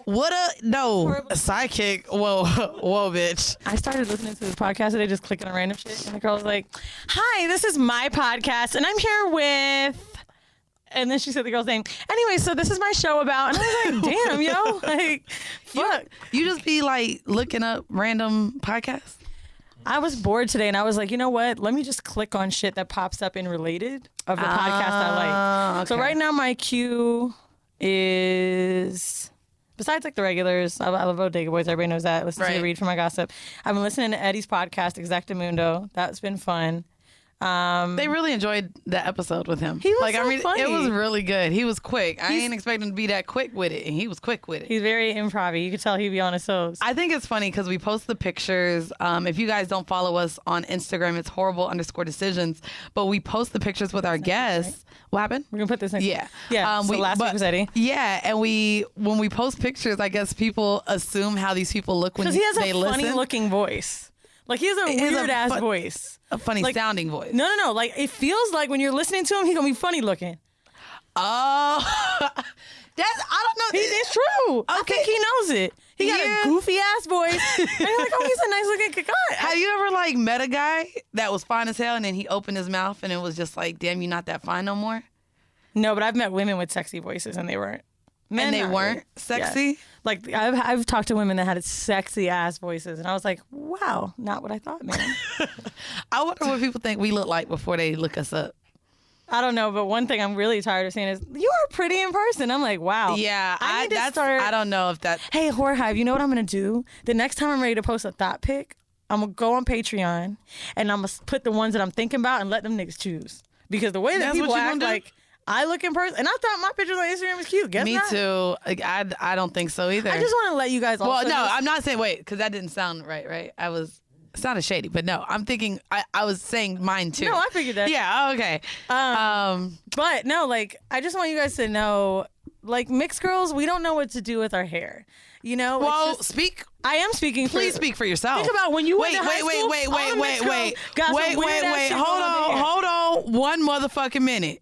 What a sidekick. Whoa, bitch. I started listening to this podcast today, just clicking on random shit, and the girl was like, "Hi, this is my podcast, and I'm here with." And then she said the girl's name. Anyway, so this is my show about, and I was like, "Damn, yo, like, fuck." You just be like looking up random podcasts. I was bored today, and I was like, you know what? Let me just click on shit that pops up in related of the podcast I like. Okay. So right now, my queue is, besides like the regulars, I love Bodega Boys. Everybody knows that. Listen to the Read for my gossip. I've been listening to Eddie's podcast, Exactamundo. That's been fun. They really enjoyed that episode with him. He was funny. It was really good. He was quick. I ain't expecting to be that quick with it, and he was quick with it. He's very improv-y. You could tell he'd be on his toes. I think it's funny because we post the pictures. If you guys don't follow us on Instagram, it's horrible_decisions. But we post the pictures with our guests. Right? What happened? We're gonna put this in. Yeah. So last week was Eddie. Yeah, and when we post pictures, I guess people assume how these people look when they listen. Because he has a funny-looking voice. Like, he has a weird-ass voice. A funny-sounding voice. No. Like, it feels like when you're listening to him, he's going to be funny-looking. Oh. I don't know. It's true. Okay. I think he knows it. He got a goofy-ass voice. And you're like, oh, he's a nice-looking guy. Have you ever, like, met a guy that was fine as hell, and then he opened his mouth, and it was just like, damn, you're not that fine no more? No, but I've met women with sexy voices, and they weren't. Men, and they weren't sexy? Yeah. Like, I've talked to women that had sexy ass voices, and I was like, wow, not what I thought, man. I wonder what people think we look like before they look us up. I don't know, but one thing I'm really tired of seeing is, you are pretty in person. I'm like, wow. Yeah, I don't know if that... Hey, Whoreible, you know what I'm going to do? The next time I'm ready to post a thought pic, I'm going to go on Patreon, and I'm going to put the ones that I'm thinking about and let them niggas choose. Because the way that people act like... I look in person, and I thought my pictures on Instagram was cute. Guess Me not. too. I don't think so either. I just want to let you guys also... Well, no, I'm not saying... Wait, because that didn't sound right? It sounded shady, but no, I'm thinking... I was saying mine too. No, I figured that. Yeah, okay. But no, like, I just want you guys to know, like, mixed girls, we don't know what to do with our hair. You know? Well, speak... I am speaking. Please speak for yourself. Think about when you went to high school. Wait. Hold on. One motherfucking minute.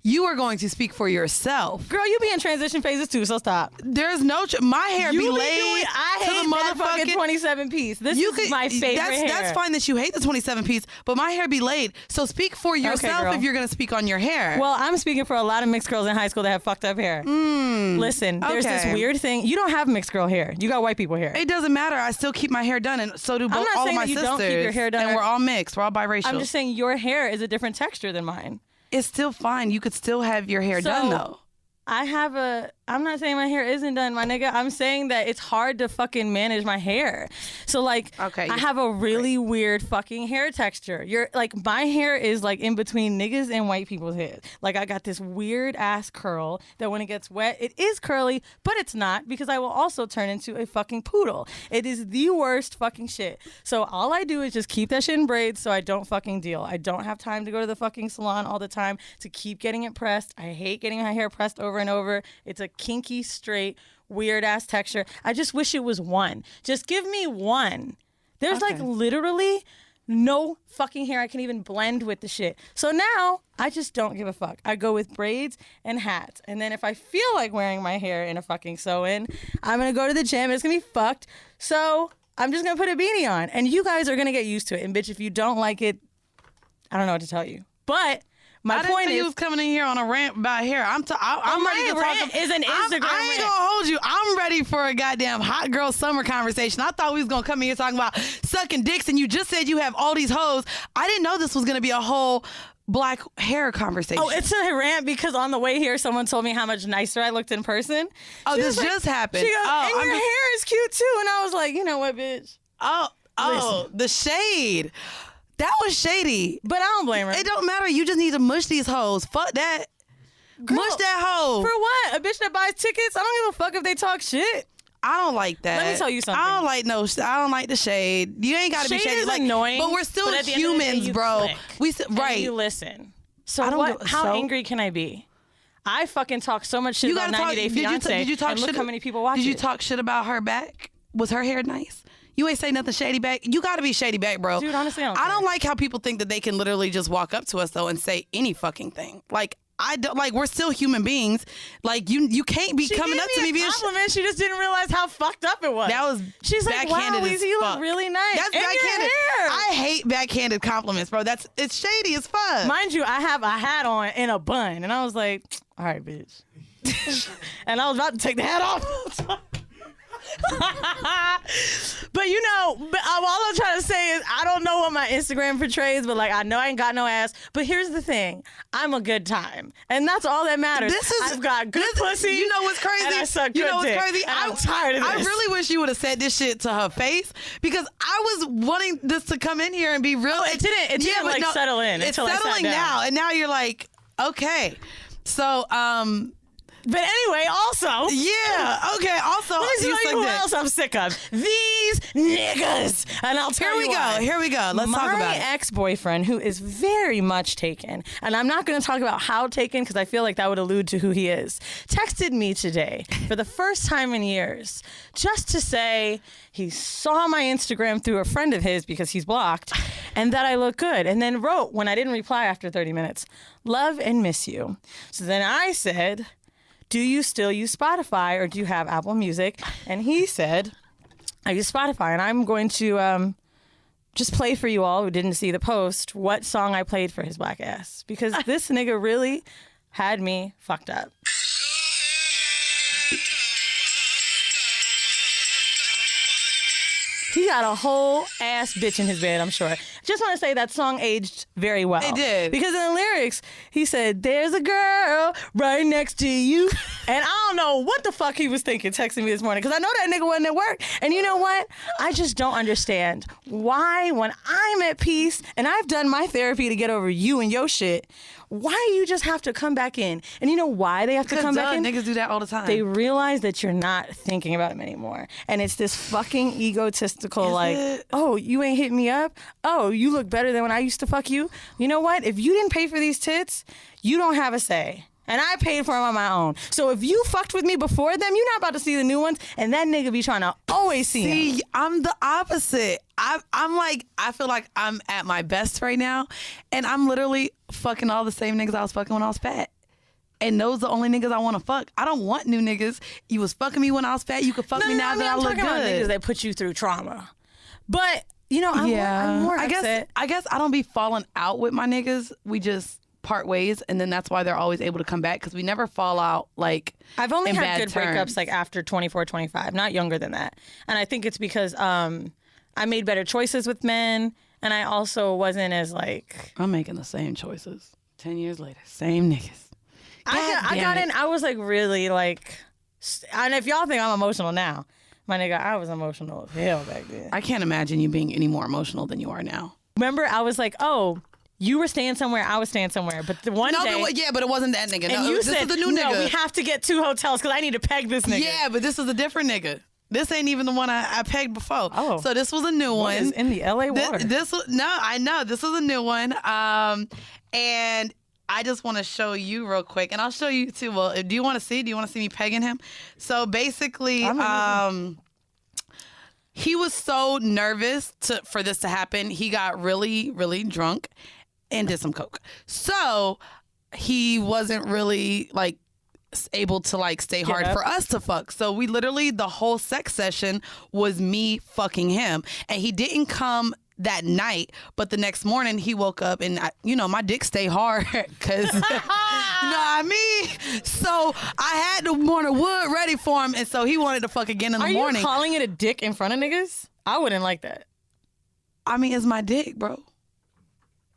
You are going to speak for yourself. Girl, you be in transition phases too, so stop. There's no... my hair be laid I hate that fucking 27 piece. This is my favorite hair. That's fine that you hate the 27 piece, but my hair be laid. So speak for yourself if you're going to speak on your hair. Well, I'm speaking for a lot of mixed girls in high school that have fucked up hair. Listen, there's this weird thing. You don't have mixed girl hair. You got white people hair. It doesn't matter. I still keep my hair done, and so do all of my sisters. Don't keep your hair done. And we're all mixed. We're all biracial. I'm just saying your hair is a different texture than mine. It's still fine. You could still have your hair done, though. I'm not saying my hair isn't done, my nigga. I'm saying that it's hard to fucking manage my hair. So, like, I have a really weird fucking hair texture. My hair is, like, in between niggas and white people's heads. Like, I got this weird ass curl that when it gets wet, it is curly, but it's not, because I will also turn into a fucking poodle. It is the worst fucking shit. So all I do is just keep that shit in braids so I don't fucking deal. I don't have time to go to the fucking salon all the time to keep getting it pressed. I hate getting my hair pressed over and over. It's a kinky, straight, weird ass texture. I just wish it was one. Just give me one. There's like literally no fucking hair I can even blend with the shit. So now I just don't give a fuck. I go with braids and hats. And then if I feel like wearing my hair in a fucking sew-in, I'm going to go to the gym and it's going to be fucked. So I'm just going to put a beanie on. And you guys are going to get used to it. And bitch, if you don't like it, I don't know what to tell you. But... my point is, you was coming in here on a rant about hair. I'm ready to talk. Rant is an Instagram I ain't gonna hold you. I'm ready for a goddamn hot girl summer conversation. I thought we was gonna come in here talking about sucking dicks, and you just said you have all these hoes. I didn't know this was gonna be a whole black hair conversation. Oh, it's a rant because on the way here, someone told me how much nicer I looked in person. Oh, this just happened. She goes, and your hair is cute too. And I was like, you know what, bitch? Oh, the shade. That was shady. But I don't blame her. It don't matter. You just need to mush these hoes. Fuck that. Girl, mush that hoe. For what? A bitch that buys tickets? I don't give a fuck if they talk shit. I don't like that. Let me tell you something. I don't like the shade. You ain't got to be shady. Shade is annoying. But we're still humans, bro. Right. You listen. So how angry can I be? I fucking talk so much shit about 90 Day Fiance. Did you talk and shit? Look how many people watch it. Did you talk shit about her back? Was her hair nice? You ain't say nothing shady back. You got to be shady back, bro. Dude, honestly, I don't like how people think that they can literally just walk up to us, though, and say any fucking thing. Like, I don't like. We're still human beings. Like you can't be coming up to me being compliment. She just didn't realize how fucked up it was. That was She's like, wow, Weezy, you look really nice. That's and backhanded. I hate backhanded compliments, bro. It's shady as fuck. Mind you, I have a hat on and a bun, and I was like, all right, bitch. And I was about to take the hat off. But all I'm trying to say is I don't know what my Instagram portrays, but like I know I ain't got no ass. But here's the thing, I'm a good time, and that's all that matters. I've got good pussy. You know what's crazy? And I suck good what's dick, crazy? I'm tired of this. I really wish you would have said this shit to her face because I was wanting this to come in here and be real. It didn't settle in. It's until settling I sat down. now, and now you're like, okay, so But anyway, also. Yeah, okay, also. Let me tell you who else I'm sick of. These niggas. And I'll tell you why. Here we go. Let's talk about it. My ex-boyfriend, who is very much taken, and I'm not going to talk about how taken because I feel like that would allude to who he is, texted me today for the first time in years just to say he saw my Instagram through a friend of his because he's blocked and that I look good. And then wrote, when I didn't reply after 30 minutes, love and miss you. So then I said, do you still use Spotify or do you have Apple Music? And he said, I use Spotify. And I'm going to just play for you all who didn't see the post what song I played for his black ass. Because this nigga really had me fucked up. He got a whole ass bitch in his bed, I'm sure. Just want to say that song aged very well. It did. Because in the lyrics, he said, there's a girl right next to you. And I don't know what the fuck he was thinking texting me this morning because I know that nigga wasn't at work. And you know what? I just don't understand why when I'm at peace and I've done my therapy to get over you and your shit, why you just have to come back in? And you know why they have to come back in? Niggas do that all the time. They realize that you're not thinking about him anymore. And it's this fucking egotistical oh, you ain't hit me up? Oh, you look better than when I used to fuck you? You know what? If you didn't pay for these tits, you don't have a say. And I paid for them on my own. So if you fucked with me before them, you're not about to see the new ones. And that nigga be trying to always see them. I'm the opposite. I'm like, I feel like I'm at my best right now. And I'm literally fucking all the same niggas I was fucking when I was fat. And those are the only niggas I want to fuck. I don't want new niggas. You was fucking me when I was fat. You could fuck me now that I look good. I'm talking about niggas that put you through trauma. But, you know, I'm more upset. I guess I don't be falling out with my niggas. We just part ways, and then that's why they're always able to come back because we never fall out like I've only had good terms. breakups like after 24, 25, not younger than that. And I think it's because I made better choices with men, and I also wasn't as like... I'm making the same choices 10 years later. Same niggas. I got in, I was like really like... And if y'all think I'm emotional now, my nigga, I was emotional as hell back then. I can't imagine you being any more emotional than you are now. Remember, I was like, oh... You were staying somewhere, I was staying somewhere. But the one day... but it wasn't that nigga. And you said, this is the new nigga. No, we have to get 2 hotels because I need to peg this nigga. Yeah, but this is a different nigga. This ain't even the one I pegged before. Oh. So this was a new one. Is in the LA water? I know. This is a new one. And I just want to show you real quick. And I'll show you too. Well, do you want to see? Do you want to see me pegging him? So basically... he was so nervous for this to happen. He got really, really drunk and did some coke. So he wasn't really like able to like stay hard for us to fuck. So we literally, the whole sex session was me fucking him. And he didn't come that night, but the next morning he woke up and my dick stay hard because you know what I mean. So I had the morning wood ready for him, and so he wanted to fuck again in the morning. Are you calling it a dick in front of niggas? I wouldn't like that. I mean, it's my dick, bro.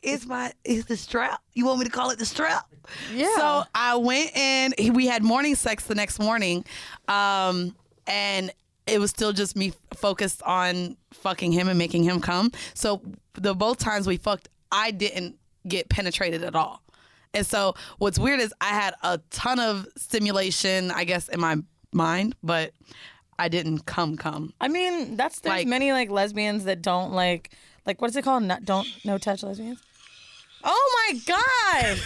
It's the strap. You want me to call it the strap? Yeah. So I went and we had morning sex the next morning, and it was still just me focused on fucking him and making him come. So the both times we fucked, I didn't get penetrated at all. And so what's weird is I had a ton of stimulation, I guess, in my mind, but I didn't come. I mean, there's many like lesbians that don't like what's it called? No touch lesbians. Oh my God,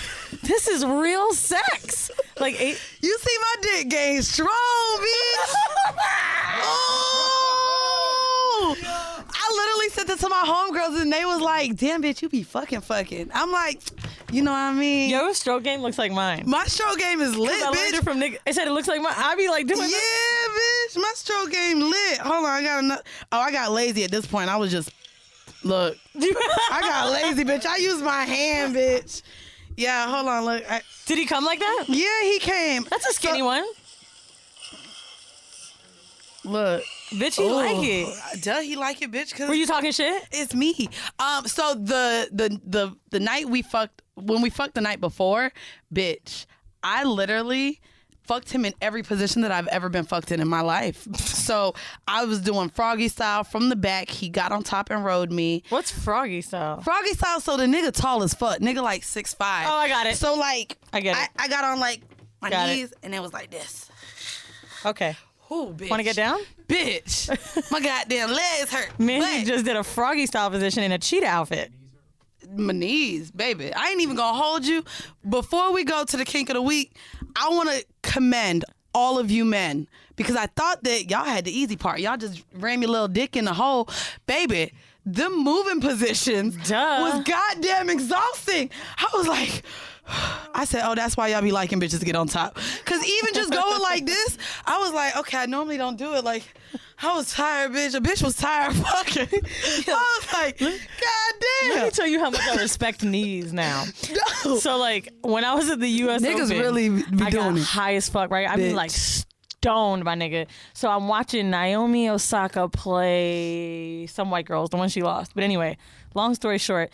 this is real sex. You see my dick game strong, bitch. Oh, I literally said this to my homegirls and they was like, "Damn, bitch, you be fucking." I'm like, You know what I mean? Your stroke game looks like mine. My stroke game is lit, I learned bitch. it from nigga. I said it looks like mine. I be like doing Yeah, bitch. My stroke game lit. Hold on, I got another. Oh, I got lazy at this point. I was just, look. I got lazy, bitch. I used my hand, bitch. Yeah, hold on, look. Did he come like that? Yeah, he came. That's a skinny one. Look. Bitch, he like it. Duh, he like it, bitch. Cause were you talking shit? It's me. So the night we fucked, when we fucked the night before, bitch, I literally fucked him in every position that I've ever been fucked in my life. So I was doing froggy style from the back. He got on top and rode me. What's froggy style? Froggy style. So the nigga tall as fuck. Nigga like 6'5". Oh, I got it. So like, I get it. I got on like my Got knees and it was like this. Okay. Oh, bitch. Want to get down? Bitch. My goddamn legs hurt. Mandii just did a froggy style position in a cheetah outfit. My knees, baby. I ain't even gonna hold you. Before we go to the kink of the week, I want to commend all of you men because I thought that y'all had the easy part. Y'all just ran your little dick in the hole. Baby, them moving positions was goddamn exhausting. I was like, I said, oh, that's why y'all be liking bitches to get on top. Because even just going like this, I was like, okay, I normally don't do it. Like, I was tired, bitch. A bitch was tired fucking. I was like, God damn. Let me tell you how much I respect knees now. No. So, like, when I was at the U.S. Niggas Open, really be I got doing it. high as fuck, right? I mean, like, stoned, my nigga. So I'm watching Naomi Osaka play some white girls, the one she lost. But anyway, long story short,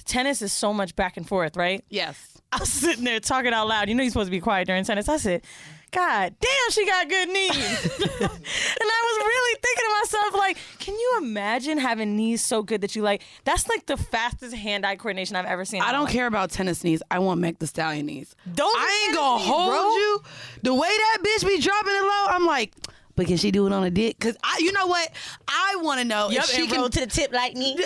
tennis is so much back and forth, right? Yes. I was sitting there talking out loud. You know you're supposed to be quiet during tennis. I said, God damn, she got good knees. And I was really thinking to myself, like, can you imagine having knees so good that you like, that's like the fastest hand-eye coordination I've ever seen. I don't care about tennis knees. I want Meg the Stallion knees. I ain't gonna knees, hold bro. you. The way that bitch be dropping it low, I'm like, but can she do it on a dick? Because you know what? I want to know if she can roll to the tip like me.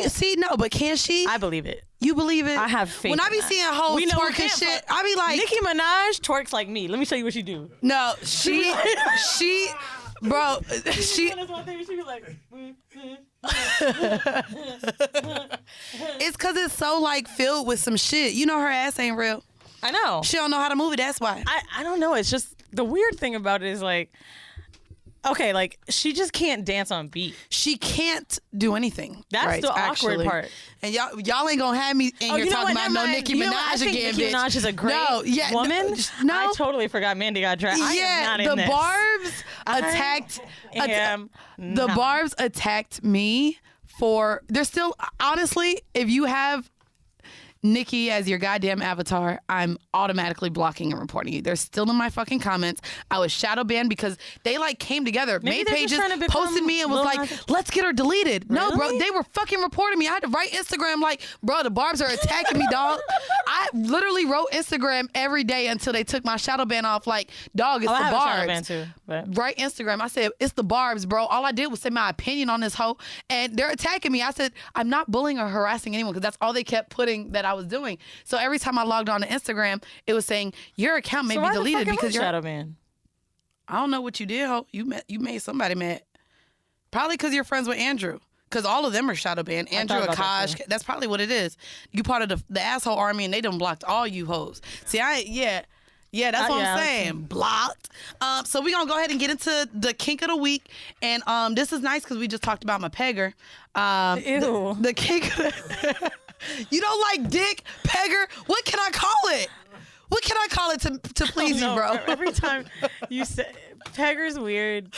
See, no, but can she? I believe it. You believe it? I have faith. When I be in that. seeing hoes We know who twerking can't shit, fuck. I be like, Nicki Minaj twerks like me. Let me show you what she do. no, she, bro, she. She be like, It's because it's so like filled with some shit. You know her ass ain't real. I know. She don't know how to move it. That's why. I don't know. It's just the weird thing about it is like, okay, like she just can't dance on beat. She can't do anything. That's right, the awkward actually. part. And y'all ain't gonna have me in here you know talking what? about no Never mind. Nicki You know Minaj what? I think again, Nicki bitch. Minaj is a great woman. No, I totally forgot Mandii got dressed. I am not in the this. Barbs attacked. The not. Barbs attacked me for. They're still honestly. If you have Nicki as your goddamn avatar, I'm automatically blocking and reporting you. They're still in my fucking comments. I was shadow banned because they like came together, Maybe made they're pages, just trying to become posted me and was Lil like, Nas- let's get her deleted. No, bro, Really? they were fucking reporting me. I had to write Instagram like, bro, the Barbs are attacking me, dog. I literally wrote Instagram every day until they took my shadow ban off. Like, dog, it's I the have a shadow ban Barbs. too, but Right, Instagram. I said, it's the Barbs, bro. All I did was say my opinion on this hoe, and they're attacking me. I said, I'm not bullying or harassing anyone because that's all they kept putting that I was doing. So every time I logged on to Instagram, it was saying, your account may so be why the deleted fuck am I because you're. shadow ban? I don't know what you did, ho. You made somebody mad. Probably because you're friends with Andrew. Because all of them are shadow banned. Andrew, about that Akash, that's probably what it is. You part of the asshole army and they done blocked all you hoes. See, yeah, that's what I'm saying. Blocked. So we're going to go ahead and get into the kink of the week. And this is nice because we just talked about my pegger. Ew. The kink of the... You don't like dick, pegger? What can I call it? What can I call it to please you, bro? Every time you say pegger's weird.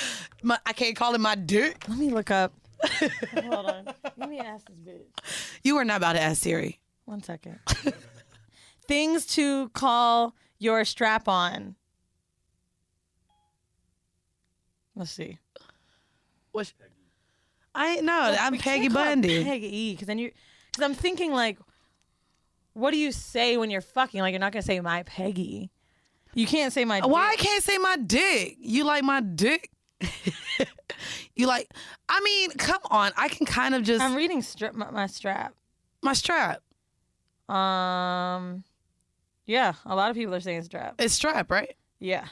I can't call it my dick. Let me look up. Hold on. Let me ask this bitch. You are not about to ask Siri. 1 second. Things to call your strap on. Let's see. What's... I ain't know. I'm We Peggy can't call it Bundy. Peggy, because I'm thinking like, what do you say when you're fucking? Like, you're not gonna say my Peggy. You can't say my. Why I dick. can't say my dick? You like my dick? You like? I mean, come on. I can kind of just I'm reading my strap. my strap. Yeah, a lot of people are saying strap. It's strap, right? Yeah.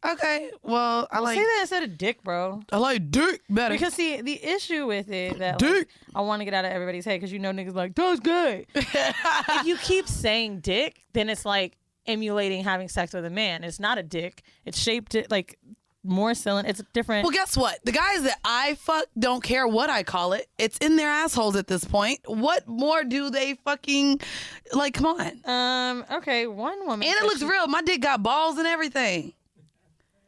Okay, well, I like... Say that instead of dick, bro. I like dick better. Because, see, the issue with it that dick. I want to get out of everybody's head, because you know niggas like, that's gay. If you keep saying dick, then it's like emulating having sex with a man. It's not a dick. It's shaped like... more cylinder. It's different. Well, guess what? The guys that I fuck don't care what I call it. It's in their assholes at this point. What more do they fucking like? Come on. Okay. One woman. And it looks real. My dick got balls and everything.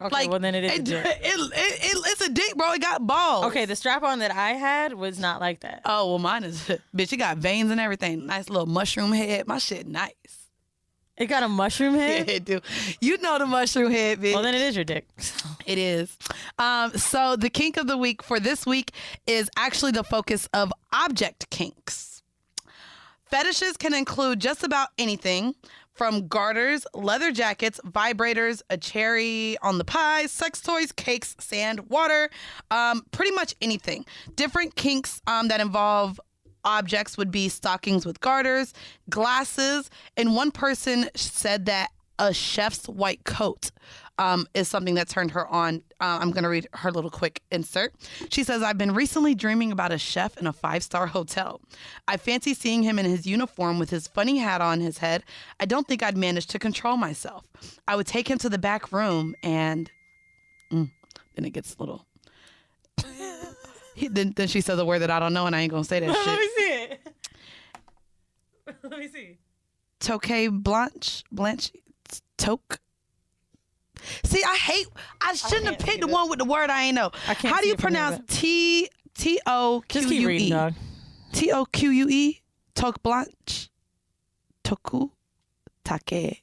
Okay. Like, well, then it is a dick. It's a dick, bro. It got balls. Okay. The strap on that I had was not like that. Oh well, mine is bitch. It got veins and everything. Nice little mushroom head. My shit nice. It got a mushroom head? Yeah, it do. You know the mushroom head, bitch. Well, then it is your dick. It is. So the kink of the week for this week is actually the focus of object kinks. Fetishes can include just about anything from garters, leather jackets, vibrators, a cherry on the pie, sex toys, cakes, sand, water, pretty much anything. Different kinks that involve objects would be stockings with garters, glasses, and one person said that a chef's white coat is something that turned her on. I'm going to read her little quick insert. She says, I've been recently dreaming about a chef in a 5-star hotel. I fancy seeing him in his uniform with his funny hat on his head. I don't think I'd manage to control myself. I would take him to the back room and then it gets a little... Then she says a word that I don't know, and I ain't gonna say that shit. Let me see it. Let me see. Toque Blanche, toque. See, I shouldn't have picked the one with the word I ain't know. How do you pronounce Toque? Just keep reading, dog. Toque? Toque Blanche? Toku? Take.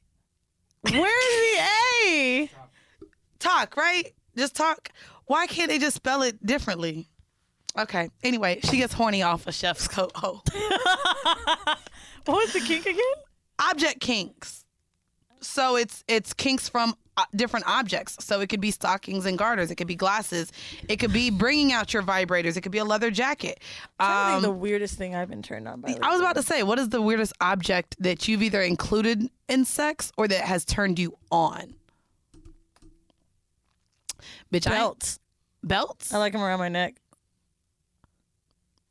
Where's the A? Talk, right? Just talk. Why can't they just spell it differently? Okay. Anyway, she gets horny off a chef's coat. Oh. What's the kink again? Object kinks. So it's kinks from different objects. So it could be stockings and garters. It could be glasses. It could be bringing out your vibrators. It could be a leather jacket. I think the weirdest thing I've been turned on by. I was about to say, what is the weirdest object that you've either included in sex or that has turned you on? Bitch, belts. Belts? I like them around my neck.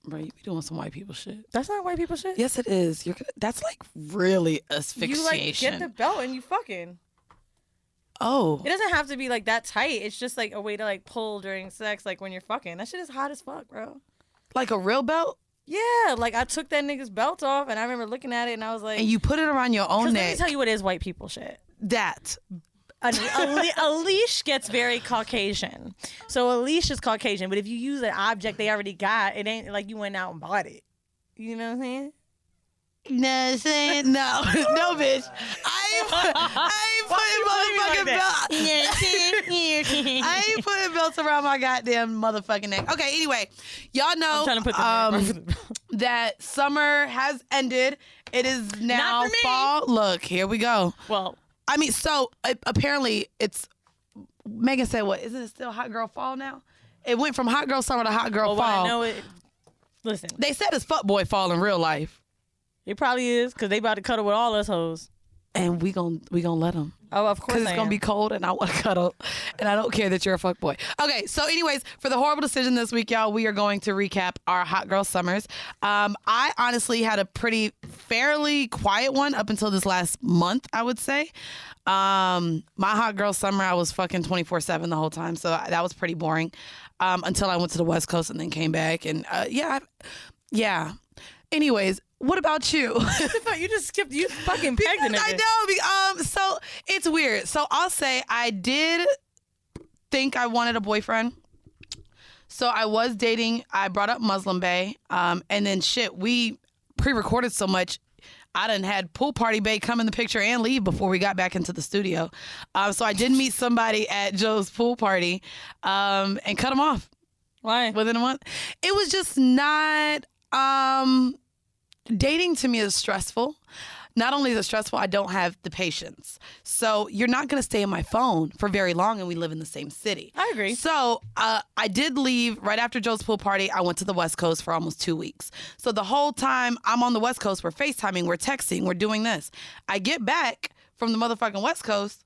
Bro, you be doing some white people shit. That's not white people shit? Yes, it is. That's like really asphyxiation. You like get the belt and you fucking. Oh. It doesn't have to be like that tight. It's just like a way to like pull during sex, like when you're fucking. That shit is hot as fuck, bro. Like a real belt? Yeah, like I took that nigga's belt off and I remember looking at it and I was like. And you put it around your own neck. Let me tell you what is white people shit. That. A leash gets very Caucasian. So a leash is Caucasian, but if you use an object they already got, it ain't like you went out and bought it. You know what I'm saying? No, saying no, no, bitch. I ain't putting motherfucking belts. I ain't putting belts around my goddamn motherfucking neck. Okay, anyway, y'all know that summer has ended. It is now fall. Look, here we go. Well. I mean, so apparently it's, Megan said what? Isn't it still hot girl fall now? It went from hot girl summer to hot girl fall. I know it. Listen. They said it's fuckboy fall in real life. It probably is because they about to cuddle with all us hoes. And we gonna let them. Oh, of course. Because it's gonna be cold and I want to cuddle, and I don't care that you're a fuckboy. Okay, so anyways, for the horrible decision this week, y'all, we are going to recap our hot girl summers. I honestly had a fairly quiet one up until this last month, I would say. My hot girl summer, I was fucking 24/7 the whole time, so that was pretty boring. Until I went to the West Coast and then came back, and yeah. Anyways. What about you? You just skipped. You fucking pegged it. I know. So it's weird. So I'll say I did think I wanted a boyfriend. So I was dating. I brought up Muslim Bay. And then we pre-recorded so much. I done had Pool Party Bay come in the picture and leave before we got back into the studio. So I did meet somebody at Joe's pool party and cut him off. Why? Within a month. It was just not... Dating to me is stressful. Not only is it stressful, I don't have the patience. So you're not going to stay on my phone for very long, and we live in the same city. I agree. So I did leave right after Joe's pool party. I went to the West Coast for almost 2 weeks. So the whole time I'm on the West Coast, we're FaceTiming, we're texting, we're doing this. I get back from the motherfucking West Coast.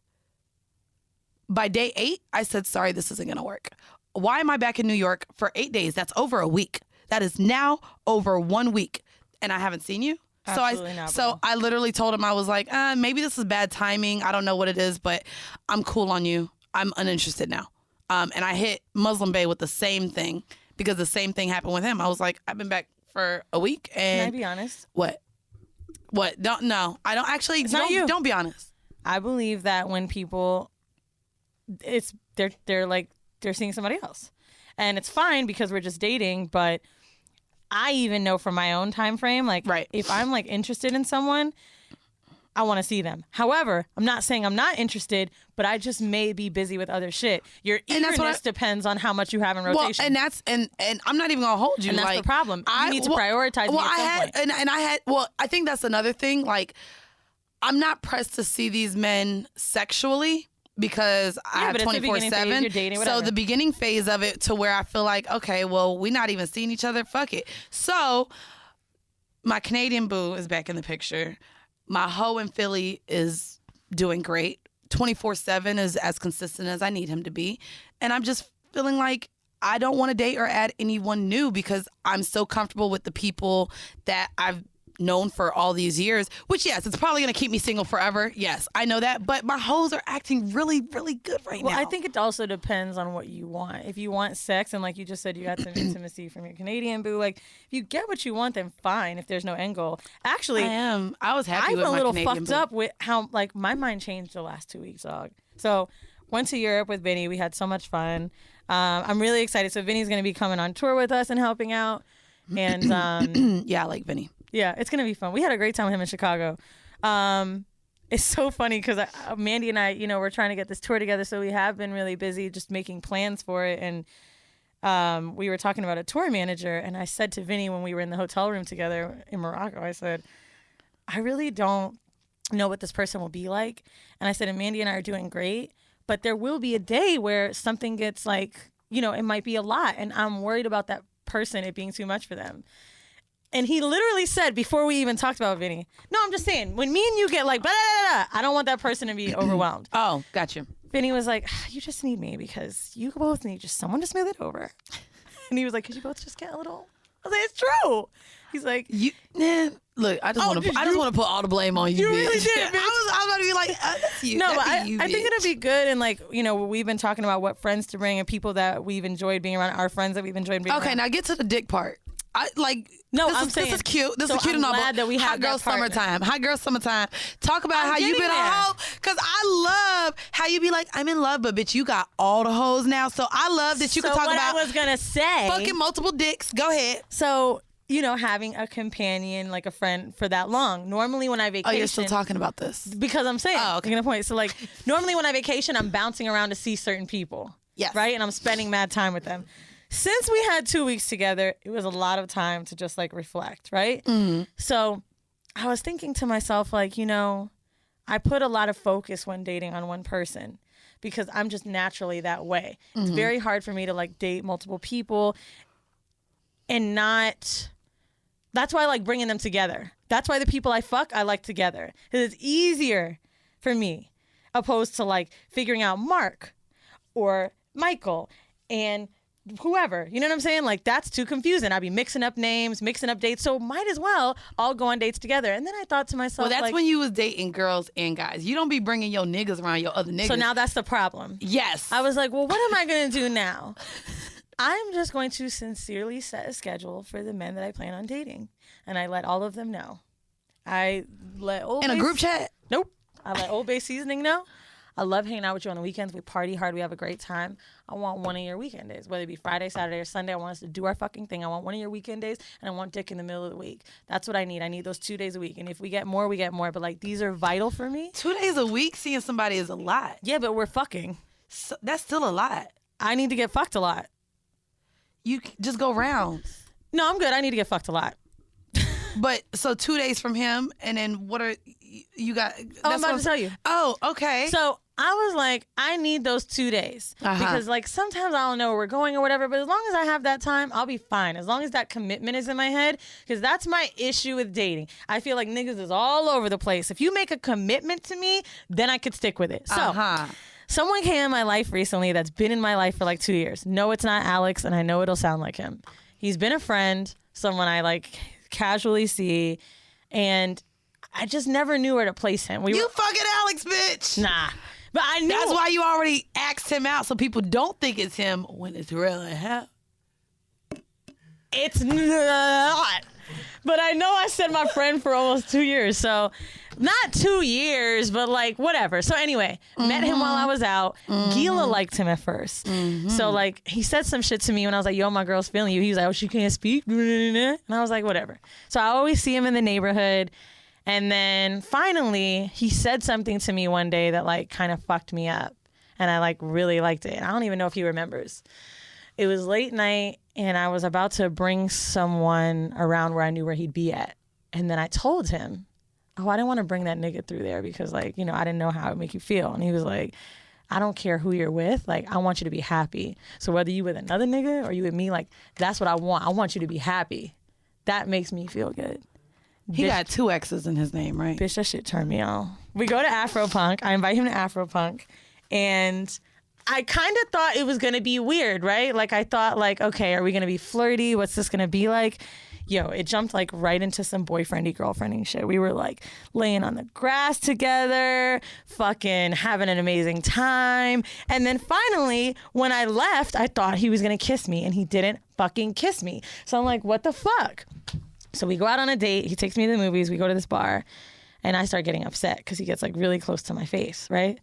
by day 8, I said, sorry, this isn't going to work. Why am I back in New York for 8 days? That's over a week. That is now over 1 week. And I haven't seen you. So I literally told him, I was like, maybe this is bad timing. I don't know what it is, but I'm cool on you. I'm uninterested now. And I hit Muslim Bay with the same thing because the same thing happened with him. I was like, I've been back for a week. And can I be honest? What? Don't, no, I don't actually. It's not you. Don't be honest. I believe that when people, they're seeing somebody else, and it's fine because we're just dating. But I even know from my own time frame, like, right. if I'm like interested in someone, I want to see them. However, I'm not saying I'm not interested, but I just may be busy with other shit. Your eagerness depends on how much you have in rotation. Well, and I'm not even gonna hold you. And that's like, the problem. You need to prioritize. Well, I I think that's another thing. Like, I'm not pressed to see these men sexually because I have 24/7. So the beginning phase of it to where I feel like, okay, well, we're not even seeing each other. Fuck it. So my Canadian boo is back in the picture. My hoe in Philly is doing great. 24/7 is as consistent as I need him to be. And I'm just feeling like I don't want to date or add anyone new because I'm so comfortable with the people that I've known for all these years, which, yes, it's probably going to keep me single forever. Yes, I know that. But my hoes are acting really, really good now. Well, I think it also depends on what you want. If you want sex, and like you just said, you got some intimacy from your Canadian boo, like, if you get what you want, then fine, if there's no end goal. Actually, I was happy with my Canadian boo. I'm a little fucked up with how, like, my mind changed the last 2 weeks, dog. So, went to Europe with Vinny. We had so much fun. I'm really excited. So, Vinny's going to be coming on tour with us and helping out. And yeah, I like Vinny. Yeah, it's going to be fun. We had a great time with him in Chicago. It's so funny because Mandii and I, we're trying to get this tour together, so we have been really busy just making plans for it. And we were talking about a tour manager, and I said to Vinny when we were in the hotel room together in Morocco, I said, I really don't know what this person will be like. And I said, and Mandii and I are doing great, but there will be a day where something gets like, it might be a lot, and I'm worried about that person, it being too much for them. And he literally said, before we even talked about Vinny, no, I'm just saying, when me and you get like, blah, blah, blah, blah, I don't want that person to be overwhelmed. Oh, gotcha. Vinny was like, you just need me because you both need just someone to smooth it over. And he was like, could you both just get a little? I was like, it's true. He's like, look, I just want to put all the blame on you. You really did, bitch. I was about to be like, that's you. No, but I think it'll be good. And like, we've been talking about what friends to bring and people that we've enjoyed being around, our friends that we've enjoyed being around. Okay, now get to the dick part. This is cute. This is cute I'm enough. glad that we have Hot girl summertime. Hot girl summertime. Talk about how you been a hoe. Because I love how you be like, I'm in love, but bitch, you got all the hoes now. So I love that you can talk about. I was gonna say, fucking multiple dicks. Go ahead. So having a companion, like a friend, for that long. Normally when I vacation. Oh, you're still talking about this because I'm saying. Oh, okay. I'm gonna point. So like normally when I vacation, I'm bouncing around to see certain people. Yes. Right, and I'm spending mad time with them. Since we had 2 weeks together, it was a lot of time to just like reflect, right? Mm-hmm. So I was thinking to myself, like, I put a lot of focus when dating on one person because I'm just naturally that way. Mm-hmm. It's very hard for me to like date multiple people and not. That's why I like bringing them together. That's why the people I fuck, I like together. Because it's easier for me opposed to like figuring out Mark or Michael and whoever, you know what I'm saying? Like, that's too confusing. I'd be mixing up names, mixing up dates. So might as well all go on dates together. And then I thought to myself, well, that's when you was dating girls and guys. You don't be bringing your niggas around your other niggas. So now that's the problem. Yes. I was like, well, what am I going to do now? I'm just going to sincerely set a schedule for the men that I plan on dating. And I let all of them know. I let Old In a group chat? Nope. I let Old Bay Seasoning know. I love hanging out with you on the weekends. We party hard. We have a great time. I want one of your weekend days, whether it be Friday, Saturday, or Sunday. I want us to do our fucking thing. I want one of your weekend days, and I want dick in the middle of the week. That's what I need. I need those 2 days a week. And if we get more, we get more. But, like, these are vital for me. 2 days a week seeing somebody is a lot. Yeah, but we're fucking. So that's still a lot. I need to get fucked a lot. You just go rounds. No, I'm good. I need to get fucked a lot. But, so 2 days from him, and then what are you got? I'm about to tell you. Oh, okay. So I was like, I need those 2 days. Because, like, sometimes I don't know where we're going or whatever, but as long as I have that time, I'll be fine. As long as that commitment is in my head, because that's my issue with dating. I feel like niggas is all over the place. If you make a commitment to me, then I could stick with it. So Someone came in my life recently that's been in my life for like 2 years. No, it's not Alex, and I know it'll sound like him. He's been a friend, someone I like casually see, and I just never knew where to place him. You fucking Alex, bitch. Nah. But I knew. That's why you already asked him out so people don't think it's him when it's really him. It's not. But I know I said my friend for almost 2 years. So not 2 years, but like whatever. So anyway, met him while I was out. Gila liked him at first. So like he said some shit to me when I was like, yo, my girl's feeling you. He was like, oh, she can't speak. And I was like, whatever. So I always see him in the neighborhood. And then finally he said something to me one day that like kind of fucked me up. And I like really liked it. And I don't even know if he remembers. It was late night and I was about to bring someone around where I knew where he'd be at. And then I told him, oh, I didn't want to bring that nigga through there because like, you know, I didn't know how it would make you feel. And he was like, I don't care who you're with. Like, I want you to be happy. So whether you with another nigga or you with me, like, that's what I want. I want you to be happy. That makes me feel good. He got 2 X's in his name, right? Bitch, that shit turned me on. We go to Afropunk. I invite him to Afropunk. And I kind of thought it was going to be weird, right? Like, I thought, like, okay, are we going to be flirty? What's this going to be like? Yo, it jumped, like, right into some boyfriendy, girlfriending shit. We were, like, laying on the grass together, fucking having an amazing time. And then finally, when I left, I thought he was going to kiss me, and he didn't fucking kiss me. So I'm like, what the fuck? So we go out on a date. He takes me to the movies. We go to this bar. And I start getting upset because he gets, like, really close to my face, right?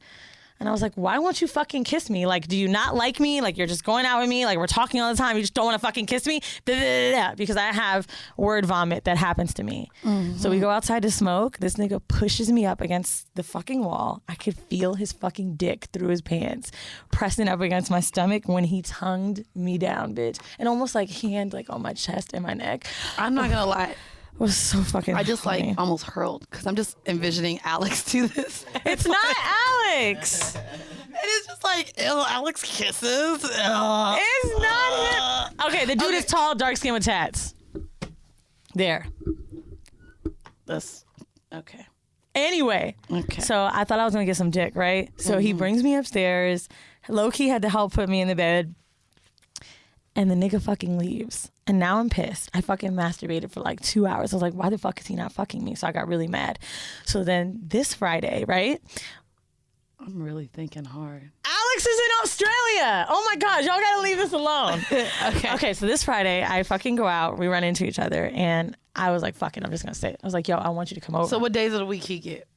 And I was like, why won't you fucking kiss me? Like, do you not like me? Like, you're just going out with me? Like, we're talking all the time. You just don't want to fucking kiss me? Because I have word vomit that happens to me. So we go outside to smoke. This nigga pushes me up against the fucking wall. I could feel his fucking dick through his pants, pressing up against my stomach when he tongued me down, bitch. And almost like hand like on my chest and my neck. I'm not gonna lie. It was so fucking I just funny. like almost hurled because I'm just envisioning Alex do this. It's not Alex. And it's just like, ew, Alex kisses. It's not him. Okay, the dude is tall, dark skin with tats. There. That's okay. Anyway, so I thought I was gonna get some dick, right? So he brings me upstairs. Low-key had to help put me in the bed. And the nigga fucking leaves. And now I'm pissed. I fucking masturbated for like 2 hours. I was like, why the fuck is he not fucking me? So I got really mad. So then this Friday, right? I'm really thinking hard. Alex is in Australia. Oh my God, y'all gotta leave this alone. Okay, so this Friday, I fucking go out. We run into each other. And I was like, fuck it, I'm just gonna say it. I was like, yo, I want you to come over. So what days of the week he get?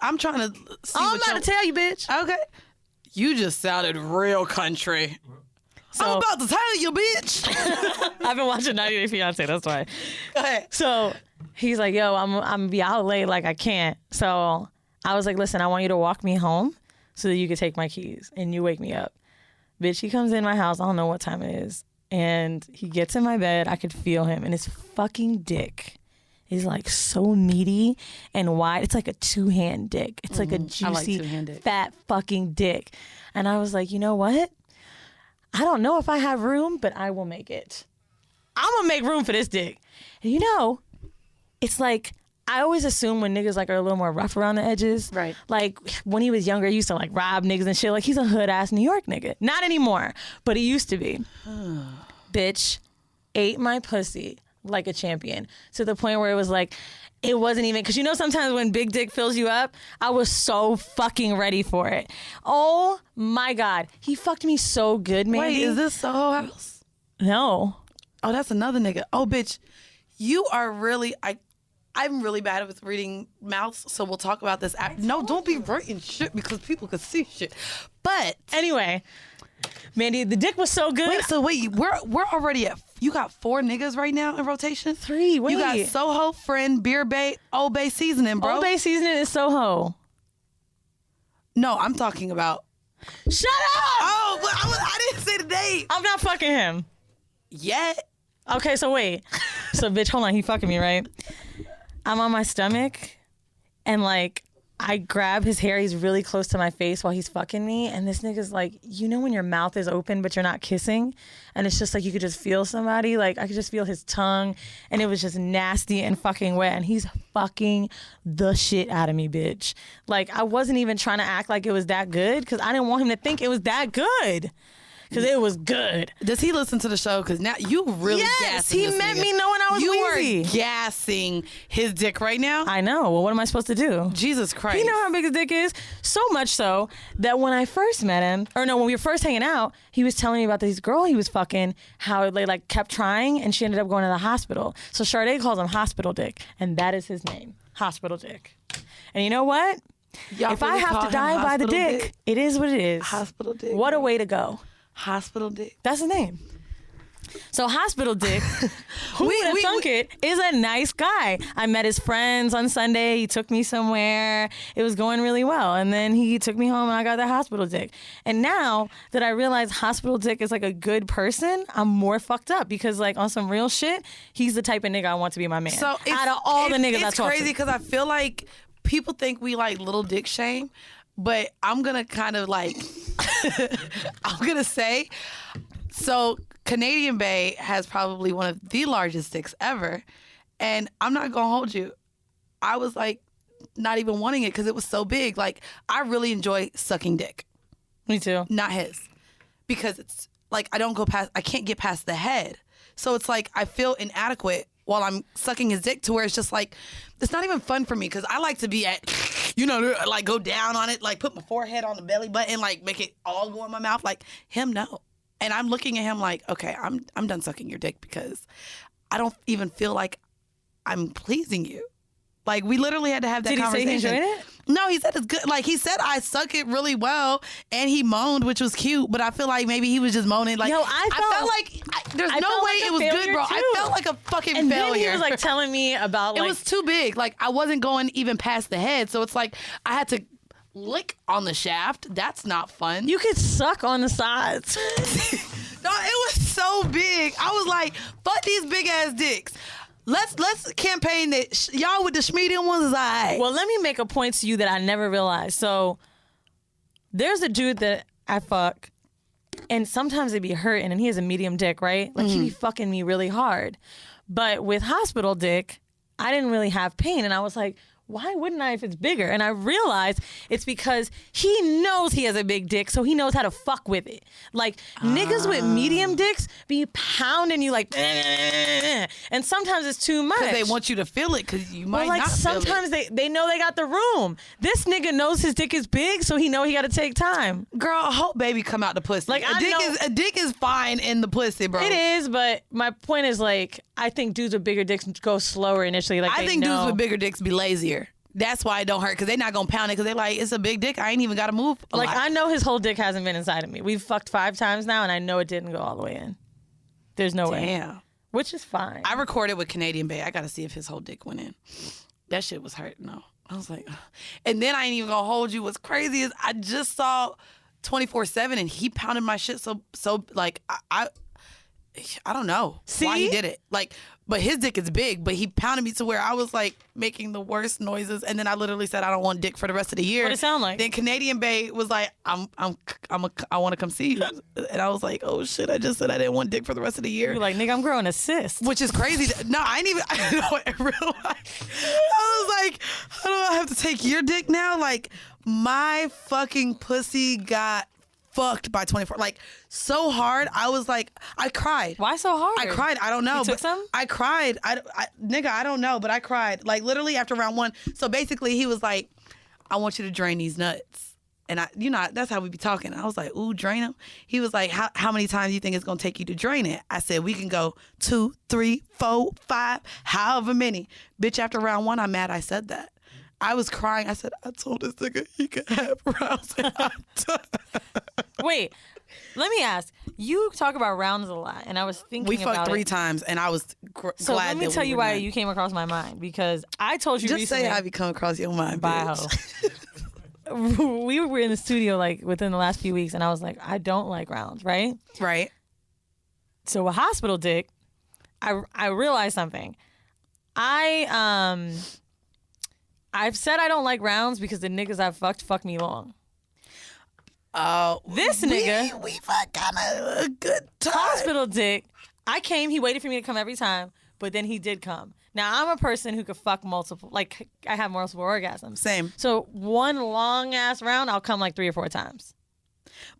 I'm trying to see I'm about to tell you, bitch. Okay. You just sounded real country. So, I'm about to tell you, bitch. I've been watching 90 Day Fiance, that's why. Go ahead. So he's like, yo, I'm gonna be out late, like I can't. So I was like, listen, I want you to walk me home so that you can take my keys and you wake me up. Bitch, he comes in my house, I don't know what time it is. And he gets in my bed, I could feel him, and his fucking dick is like so meaty and wide. It's like a 2-hand dick. It's like a juicy, fat fucking dick. And I was like, you know what? I don't know if I have room, but I will make it. I'm gonna make room for this dick. And you know, it's like, I always assume when niggas like are a little more rough around the edges. Right. Like when he was younger, he used to like rob niggas and shit. Like he's a hood ass New York nigga. Not anymore, but he used to be. Bitch ate my pussy like a champion to the point where it was like, it wasn't even, because you know sometimes when big dick fills you up, I was so fucking ready for it. Oh my God. He fucked me so good, Mandii. Wait, is this Soho House? No. Oh, that's another nigga. Oh, bitch. You are really, I'm really bad with reading mouths, so we'll talk about this after. No, don't be writing shit because people could see shit. But anyway, Mandii, the dick was so good. Wait, we're already at, you got 4 niggas right now in rotation? 3, wait. You got Soho, Friend, Beer Bay, Old Bay Seasoning, bro. Old Bay Seasoning is Soho. No, I'm talking about. Shut up! Oh, but I didn't say the date. I'm not fucking him. Yet. Okay, so wait. So bitch, hold on, he fucking me, right? I'm on my stomach and like I grab his hair. He's really close to my face while he's fucking me. And this nigga's like, you know when your mouth is open but you're not kissing? And it's just like you could just feel somebody. Like I could just feel his tongue. And it was just nasty and fucking wet. And he's fucking the shit out of me, bitch. Like I wasn't even trying to act like it was that good because I didn't want him to think it was that good. Because it was good. Does he listen to the show? Because now you really gassing he met me knowing I was Weezy. You are gassing his dick right now? I know. Well, what am I supposed to do? Jesus Christ. You know how big his dick is? So much so that when I first met him, when we were first hanging out, he was telling me about this girl he was fucking, how they like kept trying and she ended up going to the hospital. So Sade calls him Hospital Dick. And that is his name. Hospital Dick. And you know what? If I have to die by the dick, it is what it is. Hospital Dick. What a way to go. Hospital Dick. That's his name. So Hospital Dick, who would have thunk it, is a nice guy. I met his friends on Sunday. He took me somewhere. It was going really well. And then he took me home and I got that Hospital Dick. And now that I realize Hospital Dick is like a good person, I'm more fucked up because like on some real shit, he's the type of nigga I want to be my man. So out of all the niggas I talk to. It's crazy because I feel like people think we like little dick shame. But I'm going to kind of like, I'm going to say, so Canadian Bay has probably one of the largest dicks ever. And I'm not going to hold you. I was like, not even wanting it because it was so big. Like, I really enjoy sucking dick. Me too. Not his. Because it's like, I can't get past the head. So it's like, I feel inadequate while I'm sucking his dick to where it's just like, it's not even fun for me because I like to be at, like go down on it, like put my forehead on the belly button, like make it all go in my mouth. Like him, no. And I'm looking at him like, okay, I'm done sucking your dick because I don't even feel like I'm pleasing you. Like we literally had to have that conversation. Did he say he enjoyed it? No, he said it's good. Like he said I suck it really well and he moaned, which was cute, but I feel like maybe he was just moaning. Like I felt like there's no way it was good, bro. Too. I felt like a fucking and failure. And then he was like telling me about it was too big. Like I wasn't going even past the head. So it's like I had to lick on the shaft. That's not fun. You could suck on the sides. No, it was so big. I was like, fuck these big ass dicks. Let's campaign that y'all with the medium ones is all right. Well, let me make a point to you that I never realized. So there's a dude that I fuck, and sometimes it be hurting, and he has a medium dick, right? Like he be fucking me really hard. But with Hospital Dick, I didn't really have pain, and I was like, why wouldn't I if it's bigger? And I realized it's because he knows he has a big dick, so he knows how to fuck with it. Like, niggas with medium dicks be pounding you like, and sometimes it's too much. Because they want you to feel it, because you might not feel it. Sometimes they know they got the room. This nigga knows his dick is big, so he know he got to take time. Girl, I hope baby come out the pussy. Like, a dick is fine in the pussy, bro. It is, but my point is, like, I think dudes with bigger dicks go slower initially. Like, I think dudes with bigger dicks be lazier. That's why it don't hurt, because they're not going to pound it, because they're like, it's a big dick. I ain't even got to move a lot. I know his whole dick hasn't been inside of me. We've fucked 5 times now, and I know it didn't go all the way in. There's no way. Damn. Which is fine. I recorded with Canadian Bay. I got to see if his whole dick went in. That shit was hurting, though. I was like, ugh. And then I ain't even going to hold you. What's crazy is I just saw 24/7, and he pounded my shit so like, I don't know why he did it. Like, but his dick is big, but he pounded me to where I was like making the worst noises, and then I literally said I don't want dick for the rest of the year. What'd it sound like? Then Canadian Bay was like, I want to come see you, and I was like, oh shit, I just said I didn't want dick for the rest of the year. You're like, nigga, I'm growing a cyst. Which is crazy. No, I ain't even. I know in real life. I was like, how do I have to take your dick now? Like, my fucking pussy got fucked by 24, like so hard. I was like, I cried. Why so hard? I cried. I don't know. You took some? I cried. Nigga, I don't know, but I cried. Like literally after round 1. So basically, he was like, I want you to drain these nuts, and that's how we be talking. I was like, ooh, drain them. He was like, how many times do you think it's gonna take you to drain it? I said, we can go 2, 3, 4, 5, however many. Bitch, after round 1, I'm mad I said that. I was crying. I said, I told this nigga he could have rounds. Wait, let me ask. You talk about rounds a lot, and I was thinking about it. We fucked 3 times, and I was glad that So let me tell you why you came across my mind, because I told you just recently. Just say how you come across your mind, bitch. We were in the studio like within the last few weeks, and I was like, I don't like rounds, right? Right. So with Hospital Dick, I realized something. I've said I don't like rounds because the niggas I've fuck me long. Oh, this nigga, we fuck kind of a good time. Hospital dick. I came. He waited for me to come every time, but then he did come. Now I'm a person who could fuck multiple. Like I have multiple orgasms. Same. So one long ass round, I'll come like 3 or 4 times.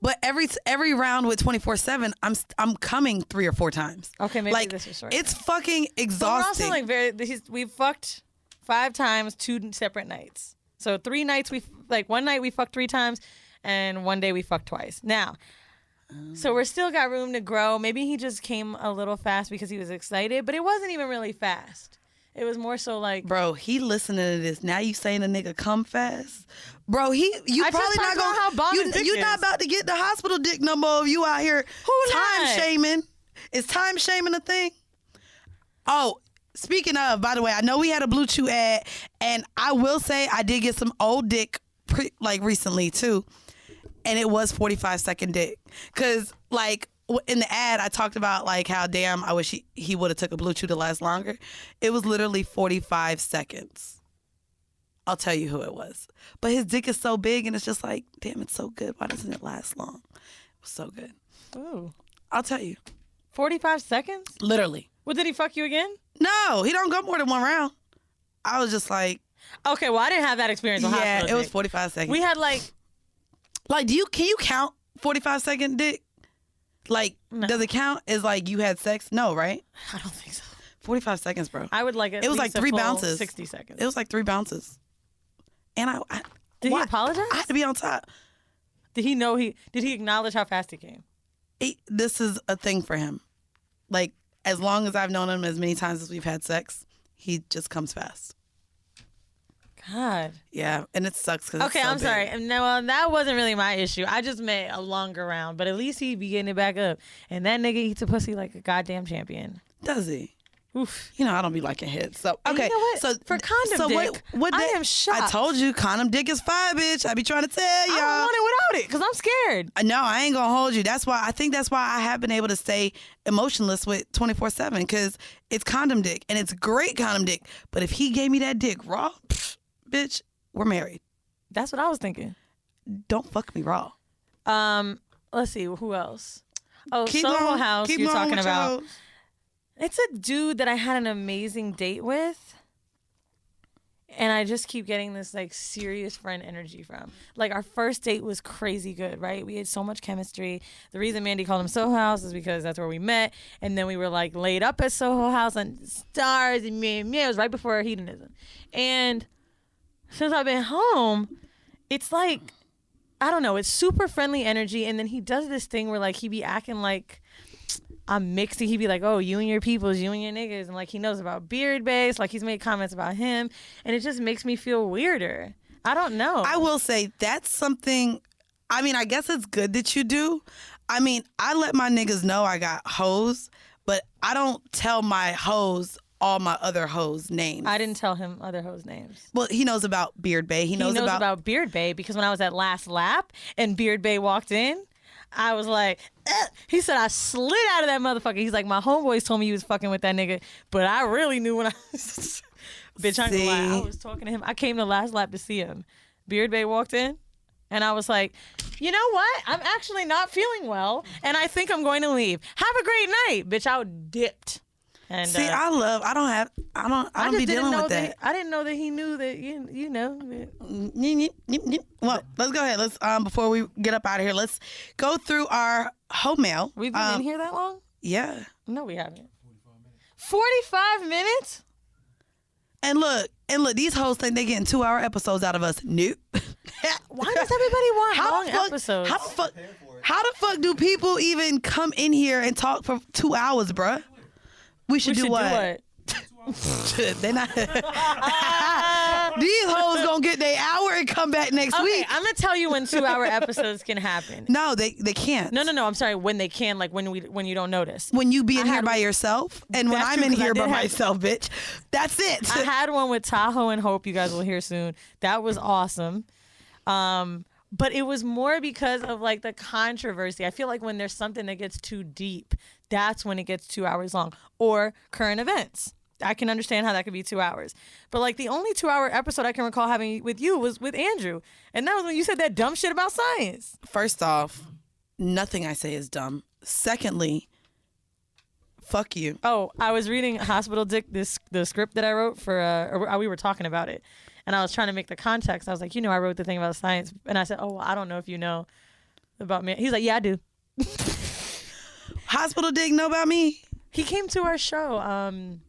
But every round with 24/7, I'm coming 3 or 4 times. Okay, maybe like, this is short. It's fucking exhausting. But we're also like we fucked 5 times 2 separate nights. So 3 nights one night we fucked 3 times, and one day we fucked twice. Now, so we're still got room to grow. Maybe he just came a little fast because he was excited, but it wasn't even really fast. It was more so like, bro, he listening to this. Now you saying a nigga come fast? Bro, you probably not gonna, you not about to get the hospital dick no more if you out here time shaming. Is time shaming a thing? Oh, speaking of, by the way, I know we had a Blue Chew ad, and I will say I did get some old dick recently too, and it was 45-second dick. Cause like in the ad, I talked about like how damn I wish he would have took a Blue Chew to last longer. It was literally 45 seconds. I'll tell you who it was. But his dick is so big, and it's just like, damn, it's so good. Why doesn't it last long? It was so good. Ooh. I'll tell you. 45 seconds? Literally. Well, did he fuck you again? No, he don't go more than 1 round. I was just like, okay, well, I didn't have that experience with hospital dick. It was 45 seconds. We had like can you count 45-second dick? Like, no. Does it count as like you had sex? No, right? I don't think so. 45 seconds, bro. I would like it. It was like 3 bounces. 60 seconds. It was like 3 bounces. And did he apologize? I had to be on top. Did he acknowledge how fast he came? This is a thing for him. Like, as long as I've known him, as many times as we've had sex, he just comes fast. God. Yeah, and it sucks because okay, it's so I'm big. sorry. No, well, that wasn't really my issue. I just meant a longer round, but at least he be getting it back up. And that nigga eats a pussy like a goddamn champion. Does he? Oof. You know, I don't be liking hits. So okay, you know what? So for condom dick, what I am shocked. I told you, condom dick is fire, bitch. I be trying to tell y'all. I don't want it without it because I'm scared. No, I ain't gonna hold you. That's why I have been able to stay emotionless with 24/7 because it's condom dick and it's great condom dick. But if he gave me that dick raw, bitch, we're married. That's what I was thinking. Don't fuck me raw. Let's see who else. Oh, Soho House. You're talking about. It's a dude that I had an amazing date with, and I just keep getting this like serious friend energy from. Like our first date was crazy good, right? We had so much chemistry. The reason Mandii called him Soho House is because that's where we met, and then we were like laid up at Soho House on stars, and it was right before hedonism. And since I've been home, it's like, I don't know, it's super friendly energy, and then he does this thing where like he be acting like I'm mixy. He'd be like, oh, you and your peoples, you and your niggas. And like, he knows about Beard Base. Like, he's made comments about him. And it just makes me feel weirder. I don't know. I will say that's something, I mean, I guess it's good that you do. I mean, I let my niggas know I got hoes, but I don't tell my hoes all my other hoes' names. I didn't tell him other hoes' names. Well, he knows about Beard Bay. He knows about Beard Bay because when I was at Last Lap and Beard Bay walked in, I was like, he said I slid out of that motherfucker. He's like, my homeboys told me you was fucking with that nigga, but I really knew when I was, bitch, I ain't gonna lie. I was talking to him. I came to Last Lap to see him. Beard Bay walked in, and I was like, you know what? I'm actually not feeling well, and I think I'm going to leave. Have a great night, bitch. I dipped. And see, I don't be dealing with that. I didn't know that he knew that you know. Well, let's go ahead. Let's before we get up out of here, let's go through our home mail. We've been in here that long? Yeah. No, we haven't. 45 minutes? And look, these hoes think they getting 2-hour episodes out of us. Nope. Why does everybody want long episodes? How the fuck do people even come in here and talk for 2 hours, bruh? We should do what? They not. These hoes gonna get their hour and come back next week. I'm gonna tell you when 2-hour episodes can happen. No, they can't. No. I'm sorry. When they can, like when you don't notice. When you be in here by yourself, and when I'm in here by myself, bitch. That's it. I had one with Tahoe and Hope. You guys will hear soon. That was awesome. But it was more because of like the controversy. I feel like when there's something that gets too deep, that's when it gets 2 hours long. Or current events. I can understand how that could be 2 hours. But like the only 2-hour episode I can recall having with you was with Andrew. And that was when you said that dumb shit about science. First off, nothing I say is dumb. Secondly, fuck you. Oh, I was reading Hospital Dick, the script that I wrote for, we were talking about it. And I was trying to make the context. I was like, I wrote the thing about science. And I said, I don't know if you know about me. He's like, yeah, I do. Hospital Dick know about me? He came to our show. I'm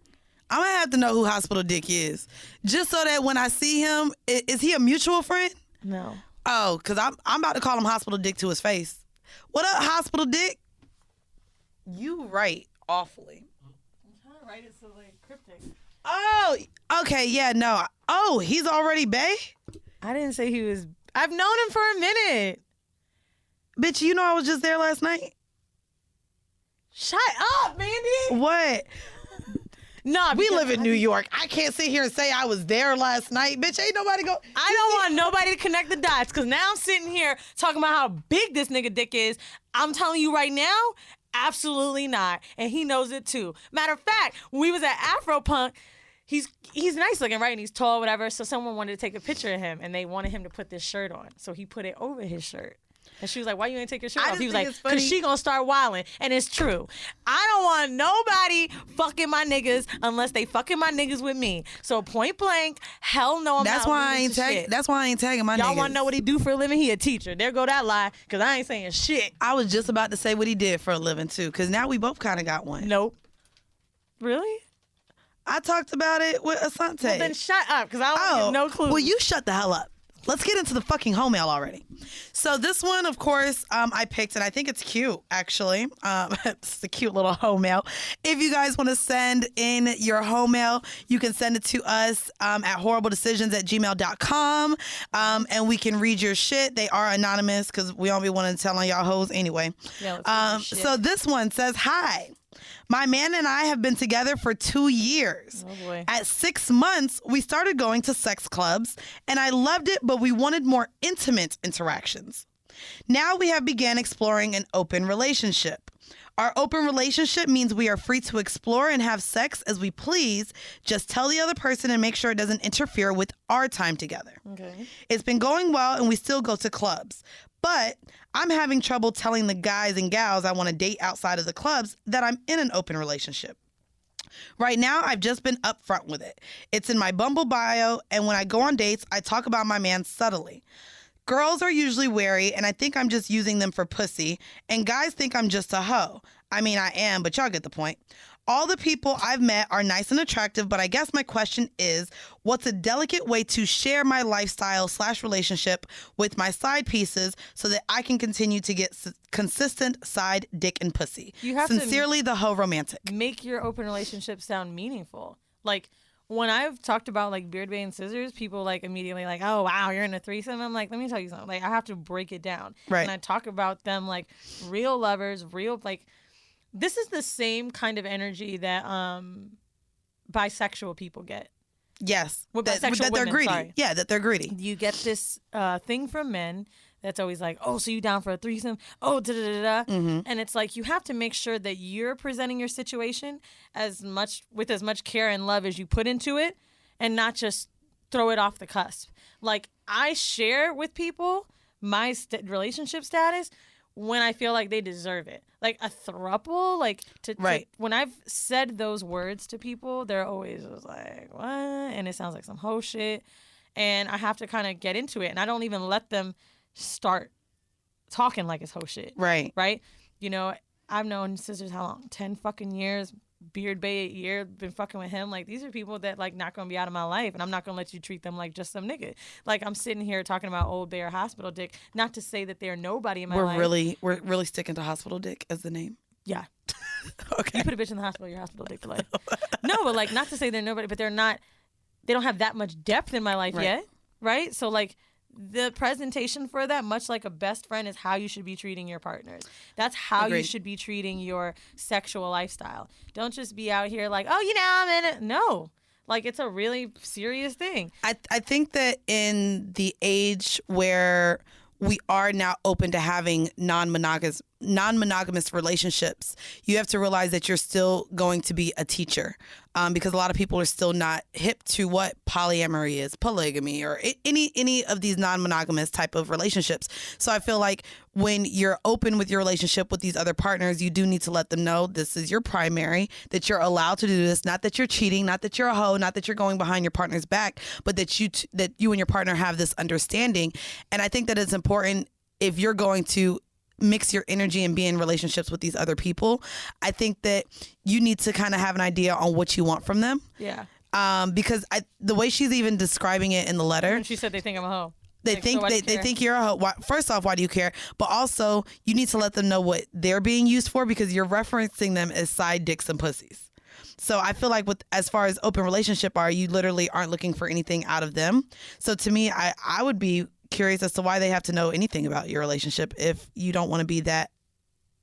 going to have to know who Hospital Dick is. Just so that when I see him, is he a mutual friend? No. Oh, because I'm about to call him Hospital Dick to his face. What up, Hospital Dick? You write awfully. I'm trying to write it so like cryptic. Oh, okay, yeah, no. Oh, he's already bae? I didn't say he was. I've known him for a minute. Bitch, you know I was just there last night. Shut up, Mandii. What? No, we live in New York. I can't sit here and say I was there last night. Bitch, ain't nobody go. I don't want nobody to connect the dots because now I'm sitting here talking about how big this nigga dick is. I'm telling you right now, absolutely not. And he knows it too. Matter of fact, when we was at Afropunk, he's nice looking, right? And he's tall, whatever. So someone wanted to take a picture of him and they wanted him to put this shirt on. So he put it over his shirt. And she was like, why you ain't take your shirt off? He was like, because she gonna start wilding. And it's true. I don't want nobody fucking my niggas unless they fucking my niggas with me. So point blank, hell no, I'm that's not. Why I ain't that's why I ain't tagging my niggas. Y'all want to know what he do for a living? He a teacher. There go that lie, because I ain't saying shit. I was just about to say what he did for a living, too, because now we both kind of got one. Nope. Really? I talked about it with Asante. Well, then shut up, because I don't have no clue. Well, you shut the hell up. Let's get into the fucking home mail already. So this one, of course, I picked, and I think it's cute, actually. It's a cute little home mail. If you guys want to send in your home mail, you can send it to us at horribledecisions@gmail.com, and we can read your shit. They are anonymous because we don't be wanting to tell on y'all hoes anyway. Yeah, so this one says, hi. My man and I have been together for 2 years. Oh boy. At 6 months, we started going to sex clubs, and I loved it, but we wanted more intimate interactions. Now we have began exploring an open relationship. Our open relationship means we are free to explore and have sex as we please. Just tell the other person and make sure it doesn't interfere with our time together. Okay. It's been going well, and we still go to clubs. But I'm having trouble telling the guys and gals I want to date outside of the clubs that I'm in an open relationship. Right now, I've just been upfront with it. It's in my Bumble bio, and when I go on dates, I talk about my man subtly. Girls are usually wary, and I think I'm just using them for pussy, and guys think I'm just a hoe. I mean, I am, but y'all get the point. All the people I've met are nice and attractive, but I guess my question is, what's a delicate way to share my lifestyle/relationship with my side pieces so that I can continue to get consistent side dick and pussy? You have Sincerely, the hoe romantic. Make your open relationship sound meaningful. Like, when I've talked about like beard bay and scissors, people like immediately like, oh wow, you're in a threesome. I'm like, let me tell you something. Like, I have to break it down. Right. And I talk about them like real lovers, real like. This is the same kind of energy that bisexual people get. Yes. Well, that women, they're greedy. sorry. Yeah, that they're greedy. You get this thing from men that's always like, oh, so you down for a threesome? Oh, da-da-da-da. Mm-hmm. And it's like you have to make sure that you're presenting your situation with as much care and love as you put into it and not just throw it off the cusp. Like, I share with people my relationship status when I feel like they deserve it. Like a throuple, like right. When I've said those words to people, they're always like, what? And it sounds like some hoe shit. And I have to kind of get into it. And I don't even let them start talking like it's hoe shit. Right. Right? You know, I've known sisters how long? 10 fucking years. Beard bay a year, been fucking with him. Like, these are people that like not gonna be out of my life, and I'm not gonna let you treat them like just some nigga. Like, I'm sitting here talking about old bay or hospital dick, not to say that they're nobody in my life. We're really sticking to hospital dick as the name. Yeah. Okay. You put a bitch in the hospital, your hospital dick for life. No, but like, not to say they're nobody, but they don't have that much depth in my life yet, right? So like, the presentation for that, much like a best friend, is how you should be treating your partners. That's how you should be treating your sexual lifestyle. Don't just be out here like, oh, you know, I'm in it. No. Like, it's a really serious thing. I think that in the age where we are now open to having non-monogamous non-monogamous relationships, you have to realize that you're still going to be a teacher, because a lot of people are still not hip to what polyamory is, polygamy, or any of these non-monogamous type of relationships. So I feel like when you're open with your relationship with these other partners, you do need to let them know this is your primary, that you're allowed to do this, not that you're cheating, not that you're a hoe, not that you're going behind your partner's back, but that you and your partner have this understanding. And I think that it's important, if you're going to mix your energy and be in relationships with these other people, I think that you need to kind of have an idea on what you want from them. Yeah. Because the way she's even describing it in the letter, and she said they think I'm a hoe. They think you're a hoe. First off, why do you care? But also, you need to let them know what they're being used for, because you're referencing them as side dicks and pussies. So I feel like as far as open relationship you literally aren't looking for anything out of them. So to me, I would be curious as to why they have to know anything about your relationship if you don't want to be that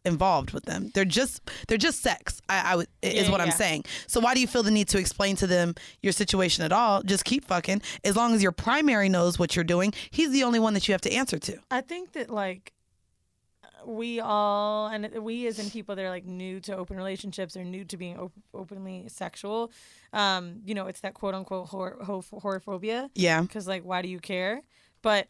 involved with them. They're just sex. Is what I'm saying. So why do you feel the need to explain to them your situation at all? Just keep fucking. As long as your primary knows what you're doing, he's the only one that you have to answer to. I think that like we as in people that are like new to open relationships or new to being openly sexual, it's that quote unquote whorephobia. Yeah. Because like, why do you care? But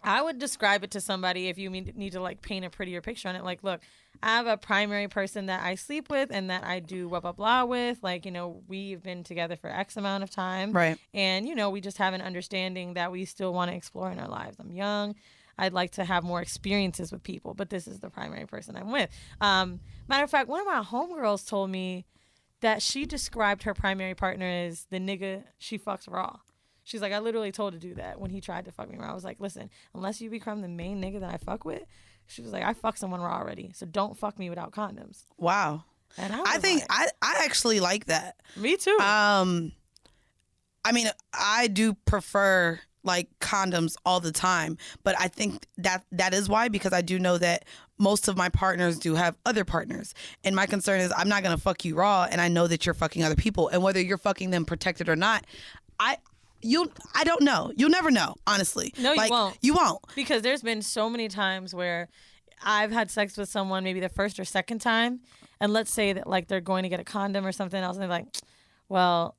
I would describe it to somebody, if you need to like paint a prettier picture on it. Like, look, I have a primary person that I sleep with and that I do blah, blah, blah with. Like, we've been together for X amount of time. Right. And, we just have an understanding that we still want to explore in our lives. I'm young. I'd like to have more experiences with people, but this is the primary person I'm with. Matter of fact, one of my homegirls told me that she described her primary partner as the nigga she fucks raw. She's like, I literally told her to do that when he tried to fuck me raw. I was like, listen, unless you become the main nigga that I fuck with, she was like, I fuck someone raw already, so don't fuck me without condoms. Wow. And I think I actually like that. Me too. I mean, I do prefer like condoms all the time, but I think that is why, because I do know that most of my partners do have other partners, and my concern is I'm not gonna fuck you raw, and I know that you're fucking other people, and whether you're fucking them protected or not, I don't know. You'll never know, honestly. No, you won't. You won't. Because there's been so many times where I've had sex with someone maybe the first or second time, and let's say that like they're going to get a condom or something else, and they're like, well,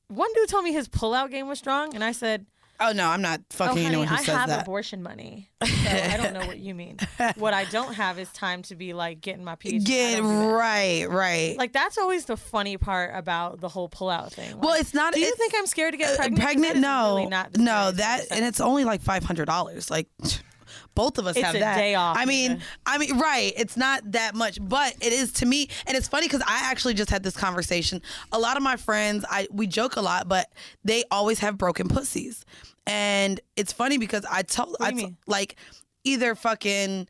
one dude told me his pullout game was strong, and I said, oh no, I'm not fucking anyone who says that. I have abortion money, so I don't know what you mean. What I don't have is time to be like getting my PhD. Right. Like that's always the funny part about the whole pullout thing. Like, well, it's not. Do you think I'm scared to get pregnant? No, really not and it's only like $500. Like. Both of us have that. It's a day off. I mean, right. It's not that much, but it is to me. And it's funny because I actually just had this conversation. A lot of my friends, we joke a lot, but they always have broken pussies. And it's funny because like either fucking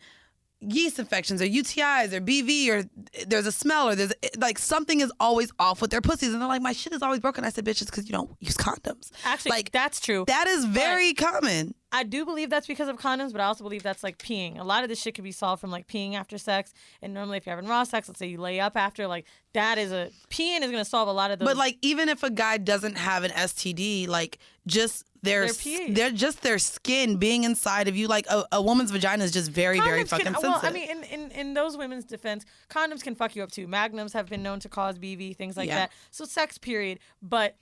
yeast infections or UTIs or BV or there's a smell or there's like something is always off with their pussies, and they're like, my shit is always broken. I said, bitch, it's because you don't use condoms. Actually, like that's true. That is very common. I do believe that's because of condoms, but I also believe that's like peeing. A lot of this shit can be solved from like peeing after sex. And normally if you're having raw sex, let's say you lay up after, like peeing is going to solve a lot of those. But like even if a guy doesn't have an STD, like just their skin being inside of you, like a woman's vagina is just very, very fucking sensitive. Well, I mean, in those women's defense, condoms can fuck you up too. Magnums have been known to cause BV, things like that. So sex, period. But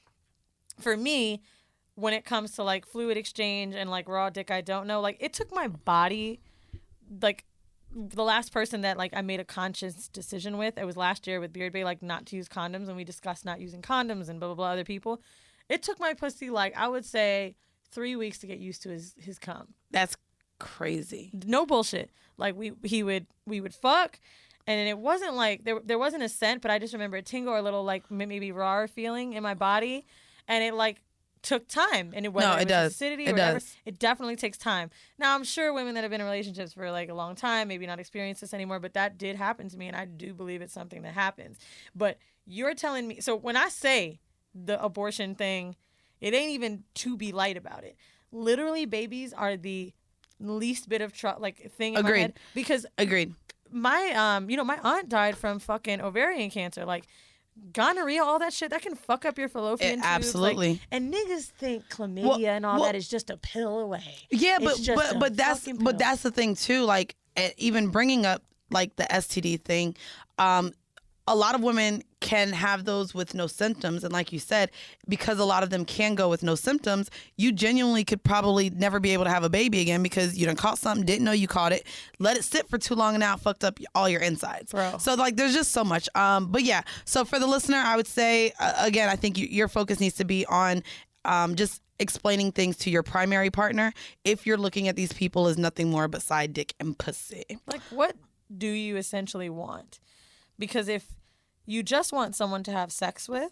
for me, when it comes to like fluid exchange and like raw dick, I don't know. Like it took my body, like the last person that like I made a conscious decision with, it was last year with Beard Bay, like not to use condoms, and we discussed not using condoms and blah blah blah other people. It took my pussy like I would say 3 weeks to get used to his cum. That's crazy. No bullshit. Like we would fuck, and it wasn't like there wasn't a scent, but I just remember a tingle or a little like maybe raw feeling in my body, and it like took time, and it does. Acidity or whatever, it definitely takes time. Now I'm sure women that have been in relationships for like a long time maybe not experience this anymore, but that did happen to me, and I do believe it's something that happens. But you're telling me, so when I say the abortion thing, it ain't even to be light about it. Literally, babies are the least bit of thing in my head, because my my aunt died from fucking ovarian cancer. Like gonorrhea, all that shit, that can fuck up your fallopian tubes. Absolutely. Like, and niggas think chlamydia and all that is just a pill away. Yeah, but that's the thing too. Like even bringing up like the STD thing, a lot of women can have those with no symptoms. And like you said, because a lot of them can go with no symptoms, you genuinely could probably never be able to have a baby again because you done caught something, didn't know you caught it, let it sit for too long, and now it fucked up all your insides. Bro. So like there's just so much. But yeah, so for the listener, I would say, again, I think your focus needs to be on just explaining things to your primary partner if you're looking at these people as nothing more but side dick and pussy. Like, what do you essentially want? Because if you just want someone to have sex with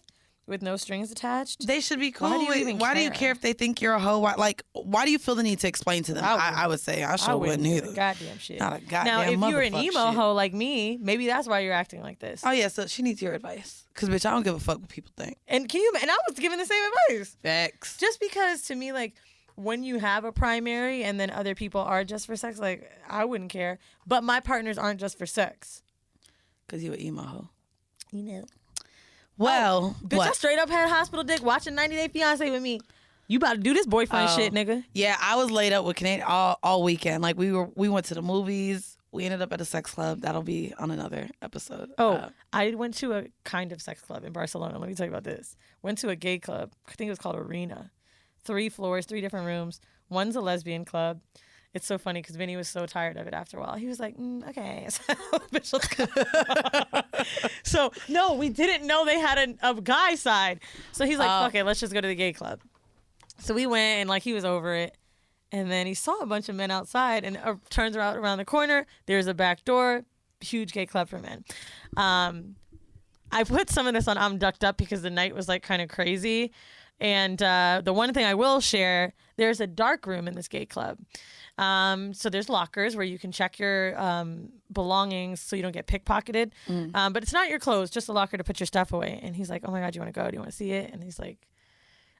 no strings attached, they should be cool. Why do you care if they think you're a hoe? Why do you feel the need to explain to them? I would say I sure wouldn't either. Goddamn shit. Not a goddamn now, if you're an emo shit. hoe like me, maybe that's why you're acting like this. Oh yeah, so she needs your advice. Cause bitch, I don't give a fuck what people think. And I was giving the same advice. Facts. Just because to me, like, when you have a primary and then other people are just for sex, like, I wouldn't care. But my partners aren't just for sex. Cause you an emo hoe. You know. Well, bitch, I straight up had hospital dick watching 90 Day Fiance with me. You about to do this boyfriend shit, nigga. Yeah, I was laid up with Canadian all weekend. Like we went to the movies. We ended up at a sex club. That'll be on another episode. I went to a kind of sex club in Barcelona. Let me tell you about this. Went to a gay club. I think it was called Arena. 3 floors, 3 different rooms. One's a lesbian club. It's so funny because Vinny was so tired of it after a while. He was like, okay. Bitch, let's go. So, no, we didn't know they had a guy side. So he's like, fuck it, let's just go to the gay club. So we went and like he was over it. And then he saw a bunch of men outside and turns around the corner. There's a back door. Huge gay club for men. I put some of this on I'm Ducked Up because the night was like kind of crazy. And the one thing I will share, there's a dark room in this gay club. So there's lockers where you can check your belongings so you don't get pickpocketed. But it's not your clothes, just a locker to put your stuff away. And he's like, oh my God, you want to go? Do you want to see it? And he's like,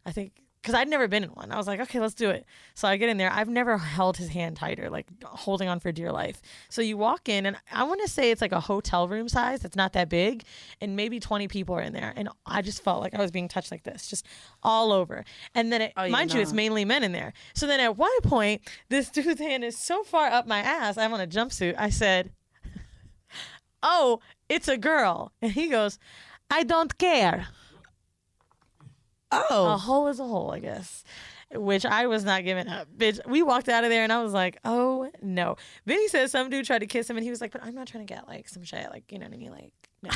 I think, because I'd never been in one. I was like, okay, let's do it. So I get in there. I've never held his hand tighter, like holding on for dear life. So you walk in, and I want to say it's like a hotel room size. It's not that big. And maybe 20 people are in there. And I just felt like I was being touched like this, just all over. And then, mind you, it's mainly men in there. So then at one point, this dude's hand is so far up my ass, I'm on a jumpsuit. I said, oh, it's a girl. And he goes, I don't care. Oh. A hole is a hole, I guess. Which I was not giving up. Bitch, we walked out of there and I was like, oh no. Vinny said some dude tried to kiss him and he was like, but I'm not trying to get like some shit. Like, you know what I mean? Like, no.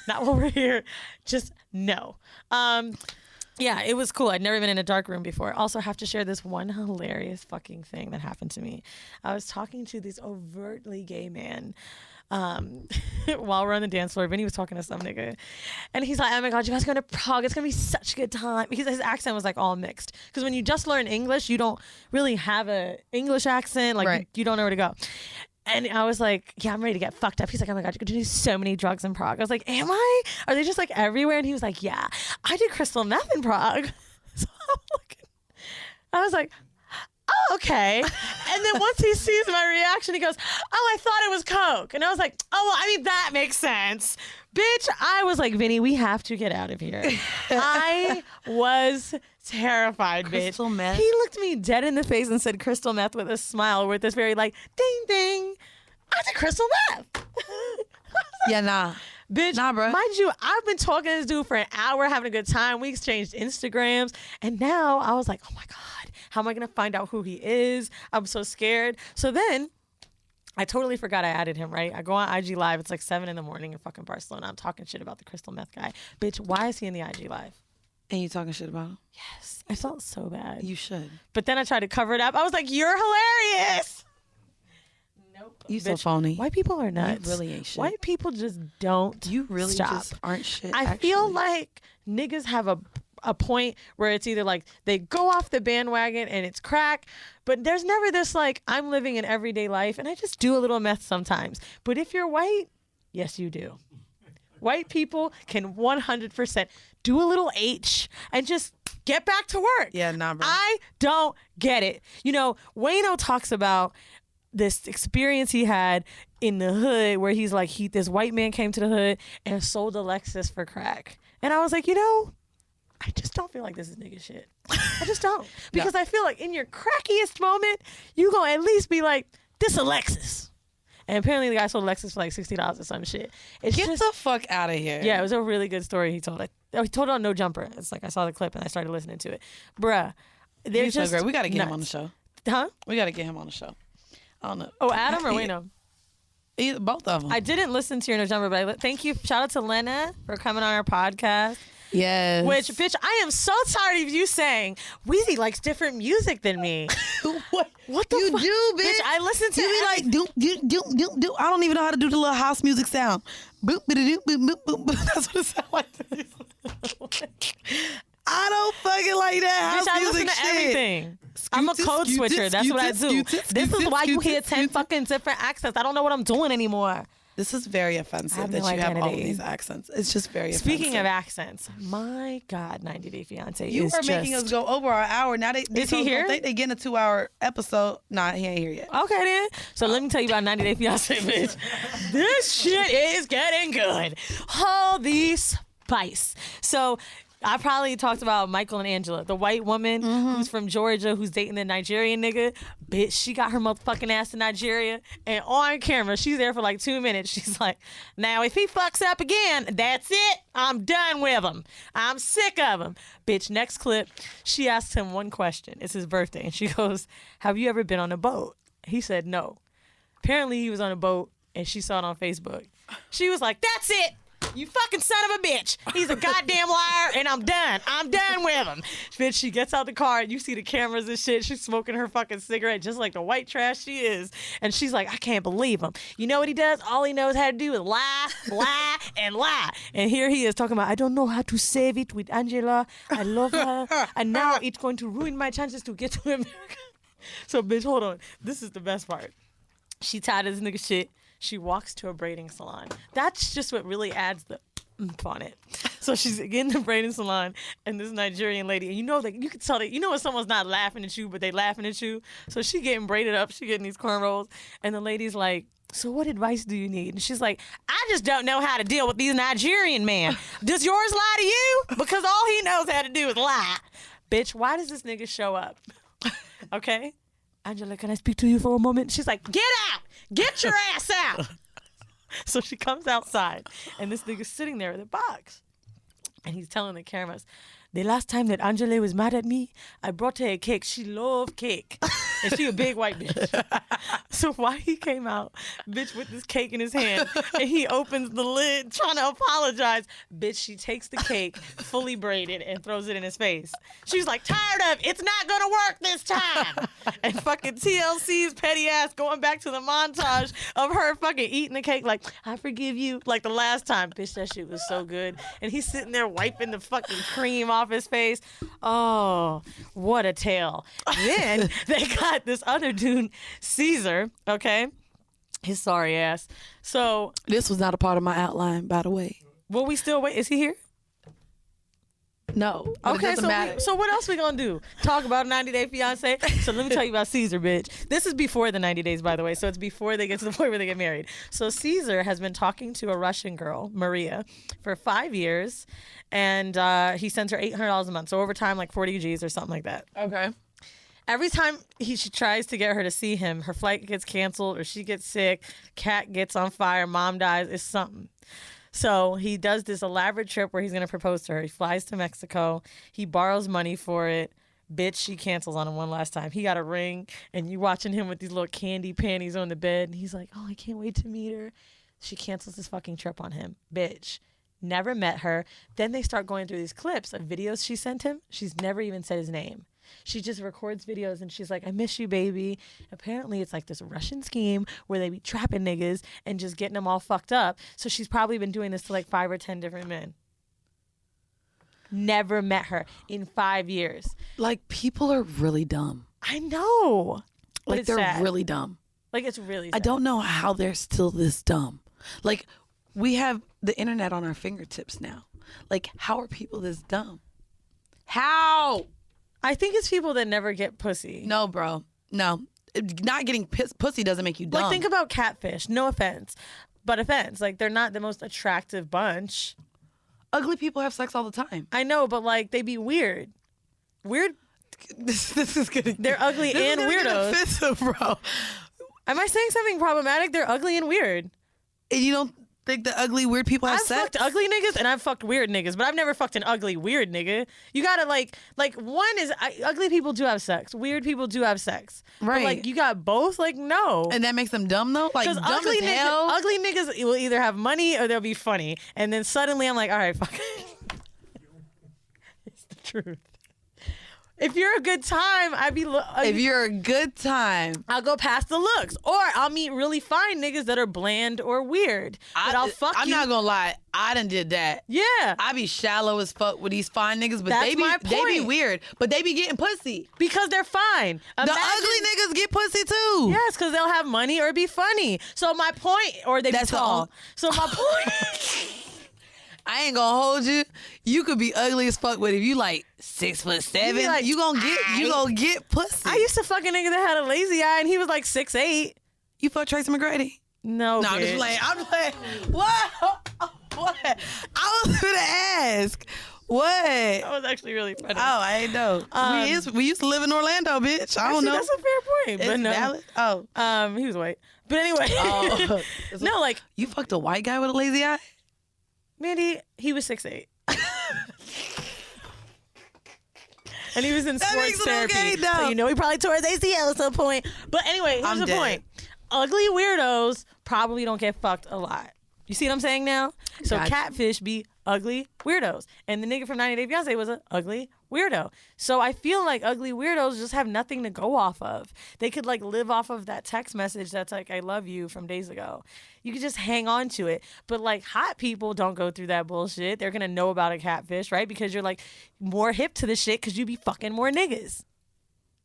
Not while we're here. Just no. Yeah, it was cool. I'd never been in a dark room before. Also have to share this one hilarious fucking thing that happened to me. I was talking to this overtly gay man while we're on the dance floor. Vinny was talking to some nigga and he's like, oh my God, you guys going to Prague, it's gonna be such a good time. Because his accent was like all mixed, because when you just learn English you don't really have a English accent, like right. you don't know where to go. And I was like, yeah, I'm ready to get fucked up. He's like, oh my God, you're gonna do so many drugs in Prague. I was like, am I? Are they just like everywhere? And he was like, yeah, I did crystal meth in Prague. So I was like, oh, okay. And then once he sees my reaction, he goes, oh, I thought it was coke. And I was like, oh, well, I mean, that makes sense. Bitch, I was like, Vinny, we have to get out of here. I was terrified, crystal bitch. Meth? He looked me dead in the face and said crystal meth with a smile, with this very like, ding, ding. I did crystal meth. Yeah, nah. Bitch, nah, bro. Mind you, I've been talking to this dude for an hour, having a good time. We exchanged Instagrams. And now I was like, oh my God, how am I going to find out who he is? I'm so scared. So then I totally forgot I added him, right? I go on IG Live. It's like 7 a.m. in fucking Barcelona. I'm talking shit about the crystal meth guy. Bitch, why is he in the IG Live? And you talking shit about him? Yes. I felt so bad. You should. But then I tried to cover it up. I was like, you're hilarious. Nope. You so phony. White people are nuts. You really ain't shit. White people just don't You really stop. just aren't shit, I actually. feel like niggas have a point where it's either like they go off the bandwagon and it's crack, but there's never this like, I'm living an everyday life and I just do a little meth sometimes. But if you're white, yes, you do. White people can 100% do a little H and just get back to work. Yeah, nah, bro. I don't get it. You know, Wayno talks about this experience he had in the hood where he's like, this white man came to the hood and sold a Lexus for crack. And I was like, you know, I just don't feel like this is nigga shit. I just don't. Because I feel like in your crackiest moment, you gonna at least be like, this a Lexus. And apparently the guy sold Lexus for like $60 or some shit. Get the fuck out of here. Yeah, it was a really good story he told. He told it on No Jumper. It's like I saw the clip and I started listening to it. Bruh. They're He's just so great. We got to get nuts. him on the show. Huh? We got to get him on the show. I don't know. Oh, Adam or Wayno? Both of them. I didn't listen to your No Jumper, but thank you. Shout out to Lena for coming on our podcast. Yes. Which, bitch, I am so tired of you saying Weezy likes different music than me. What the fuck? You do, bitch. I listen to you be like, do. I don't even know how to do the little house music sound. Boop, boop, boop, boop, boop, boop. That's what it sounds like. I don't fucking like that house bitch, I music listen to shit. everything. I'm a code switcher. That's what I do. This is why you hear 10 fucking different accents. I don't know what I'm doing anymore. This is very offensive that you have all of these accents. It's just very offensive. Speaking of accents, my God, 90 Day Fiance you is are making us go over our hour. Now is he here? Think they getting a 2-hour episode. Nah, he ain't here yet. Okay then. So let me tell you about 90 Day Fiance, bitch. This shit is getting good. Holy spice. So I probably talked about Michael and Angela, the white woman who's from Georgia who's dating the Nigerian nigga. Bitch, she got her motherfucking ass to Nigeria, and on camera, she's there for like 2 minutes. She's like, now if he fucks up again, that's it. I'm done with him. I'm sick of him. Bitch, next clip, she asked him one question. It's his birthday, and she goes, have you ever been on a boat? He said no. Apparently, he was on a boat, and she saw it on Facebook. She was like, that's it. You fucking son of a bitch. He's a goddamn liar, and I'm done. I'm done with him. Bitch, she gets out the car, and you see the cameras and shit. She's smoking her fucking cigarette just like the white trash she is. And she's like, I can't believe him. You know what he does? All he knows how to do is lie, lie, and lie. And here he is talking about, I don't know how to save it with Angela. I love her. And now it's going to ruin my chances to get to America. So, bitch, hold on. This is the best part. She tied this nigga shit. She walks to a braiding salon. That's just what really adds the oomph on it. So she's in the braiding salon, and this Nigerian lady, and you know that you can tell that you know when someone's not laughing at you, but they laughing at you. So she getting braided up, she getting these cornrows, and the lady's like, so what advice do you need? And she's like, I just don't know how to deal with these Nigerian men. Does yours lie to you? Because all he knows how to do is lie. Bitch, why does this nigga show up? Okay? Angela, can I speak to you for a moment? She's like, get out! Get your ass out! So she comes outside, and this nigga's sitting there with a box. And he's telling the cameras, the last time that Angela was mad at me, I brought her a cake. She loved cake. And she a big white bitch. So why he came out, bitch, with this cake in his hand, and he opens the lid trying to apologize. Bitch, she takes the cake, fully braided, and throws it in his face. She's like, tired of, it's not gonna work this time. And fucking TLC's petty ass going back to the montage of her fucking eating the cake like, I forgive you, like the last time. Bitch, that shit was so good. And he's sitting there wiping the fucking cream off his face. Oh, what a tale. Then they got this other dude, Caesar, okay? His sorry ass. So this was not a part of my outline, by the way. Will we still wait? Is he here? No. Okay, so what else we gonna do? Talk about 90 Day Fiance? So let me tell you about Caesar, bitch. This is before the 90 days, by the way. So it's before they get to the point where they get married. So Caesar has been talking to a Russian girl, Maria, for 5 years, and he sends her $800 a month. So over time, like 40 G's or something like that. Okay. Every time she tries to get her to see him, her flight gets canceled or she gets sick, cat gets on fire, mom dies, it's something. So he does this elaborate trip where he's going to propose to her. He flies to Mexico. He borrows money for it. Bitch, she cancels on him one last time. He got a ring, and you watching him with these little candy panties on the bed, and he's like, oh, I can't wait to meet her. She cancels this fucking trip on him. Bitch. Never met her. Then they start going through these clips of videos she sent him. She's never even said his name. She just records videos and she's like, I miss you, baby. Apparently it's like this Russian scheme where they be trapping niggas and just getting them all fucked up. So she's probably been doing this to like 5 or 10 different men. Never met her in 5 years. Like, people are really dumb. I know. Like, they're sad. really dumb. Like, it's really sad. I don't know how they're still this dumb. Like, we have the internet on our fingertips now. Like, how are people this dumb? How? I think it's people that never get pussy. No, bro. No. Not getting pussy doesn't make you dumb. Like, think about catfish. No offense. But offense. Like, they're not the most attractive bunch. Ugly people have sex all the time. I know, but, like, they be weird. Weird. This is getting... They're ugly and weirdos. Offensive, bro. Am I saying something problematic? They're ugly and weird. And you don't think the ugly, weird people have sex? I've fucked ugly niggas and I've fucked weird niggas, but I've never fucked an ugly, weird nigga. You gotta one is ugly people do have sex. Weird people do have sex. Right. But you got both? No. And that makes them dumb though? Like dumb ugly as hell? Ugly niggas will either have money or they'll be funny. And then suddenly I'm like, all right, fuck it. It's the truth. If you're a good time, if you're a good time, I'll go past the looks, or I'll meet really fine niggas that are bland or weird. But I'll fuck you. I'm not gonna lie, I done did that. Yeah, I be shallow as fuck with these fine niggas, but That's they be weird, but they be getting pussy because they're fine. The ugly niggas get pussy too. Yes, because they'll have money or be funny. So my point, or they be tall. So my point. I ain't gonna hold you. You could be ugly as fuck, but if you 6'7", you gonna get pussy. I used to fuck a nigga that had a lazy eye and he was 6'8". You fuck Tracy McGrady? No, I'm just playing. What? What? I was gonna ask. What? That was actually really funny. Oh, I ain't know. We used to live in Orlando, bitch. I don't know. That's a fair point. But no. Valid? Oh. He was white. But anyway. No, you fucked a white guy with a lazy eye? Mandii, he was 6'8". And he was in sports therapy. Okay, so he probably tore his ACL at some point. But anyway, here's the point. Ugly weirdos probably don't get fucked a lot. You see what I'm saying now? So catfish be ugly weirdos. And the nigga from 90 Day Fiance was an ugly weirdo. So I feel like ugly weirdos just have nothing to go off of. They could live off of that text message that's I love you from days ago. You could just hang on to it. But hot people don't go through that bullshit. They're going to know about a catfish, right? Because you're more hip to the shit because you be fucking more niggas.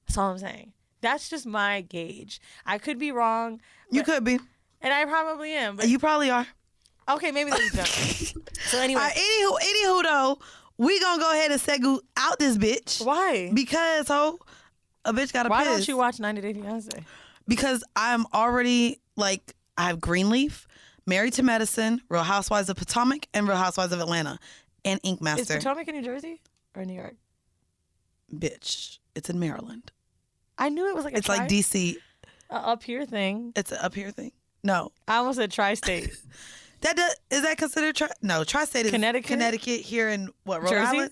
That's all I'm saying. That's just my gauge. I could be wrong. You could be. And I probably am. But you probably are. Okay, maybe that's done. So anyway. Anywho though, we gonna go ahead and segu out this bitch. Why? Because a bitch gotta piss. Why don't you watch 90 Day Fiance? Because I'm already I have Greenleaf, Married to Medicine, Real Housewives of Potomac, and Real Housewives of Atlanta, and Ink Master. Is Potomac in New Jersey or New York? Bitch, it's in Maryland. I knew it was it's like DC. Up here thing. It's an up here thing. No, I almost said tri-state. Is that considered tri-state is Connecticut here in what, Rhode Jersey? Island?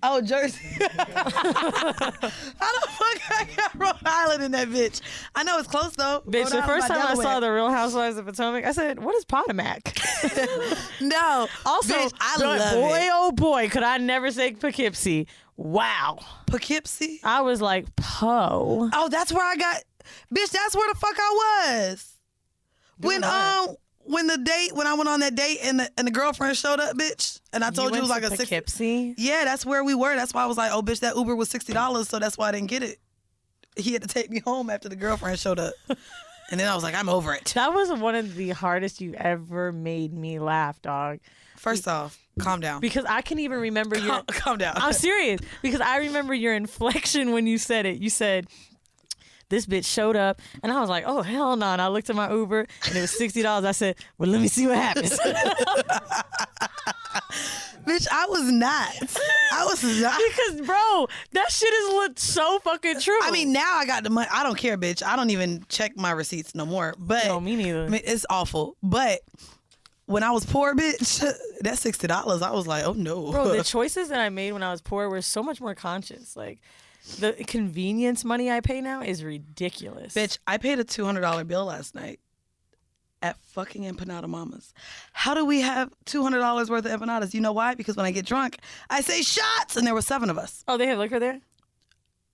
Oh, Jersey. How the fuck I got Rhode Island in that bitch? I know it's close though. Bitch, the first time I saw the Real Housewives of Potomac, I said, what is Potomac? No. Also, bitch, I love it. Oh boy, could I never say Poughkeepsie. Wow. Poughkeepsie? I was like, Po. Oh, that's where I got, bitch, that's where the fuck I was. When I went on that date and the girlfriend showed up, bitch, and I told you it was a Poughkeepsie? Yeah, that's where we were. That's why I was like, oh, bitch, that Uber was $60, so that's why I didn't get it. He had to take me home after the girlfriend showed up. And then I was like, I'm over it. That was one of the hardest you ever made me laugh, dog. First off, calm down. Because I can even remember calm down. I'm serious. Because I remember your inflection when you said it. You said, this bitch showed up, and I was like, oh, hell no. And I looked at my Uber, and it was $60. I said, well, let me see what happens. Bitch, I was not. Because, bro, that shit is so fucking true. I mean, now I got the money. I don't care, bitch. I don't even check my receipts no more. But no, me neither. I mean, it's awful. But when I was poor, bitch, that $60, I was like, oh, no. Bro, the choices that I made when I was poor were so much more conscious. The convenience money I pay now is ridiculous. Bitch, I paid a $200 bill last night at fucking Empanada Mama's. How do we have $200 worth of empanadas? You know why? Because when I get drunk, I say shots, and there were 7 of us. Oh, they have liquor there?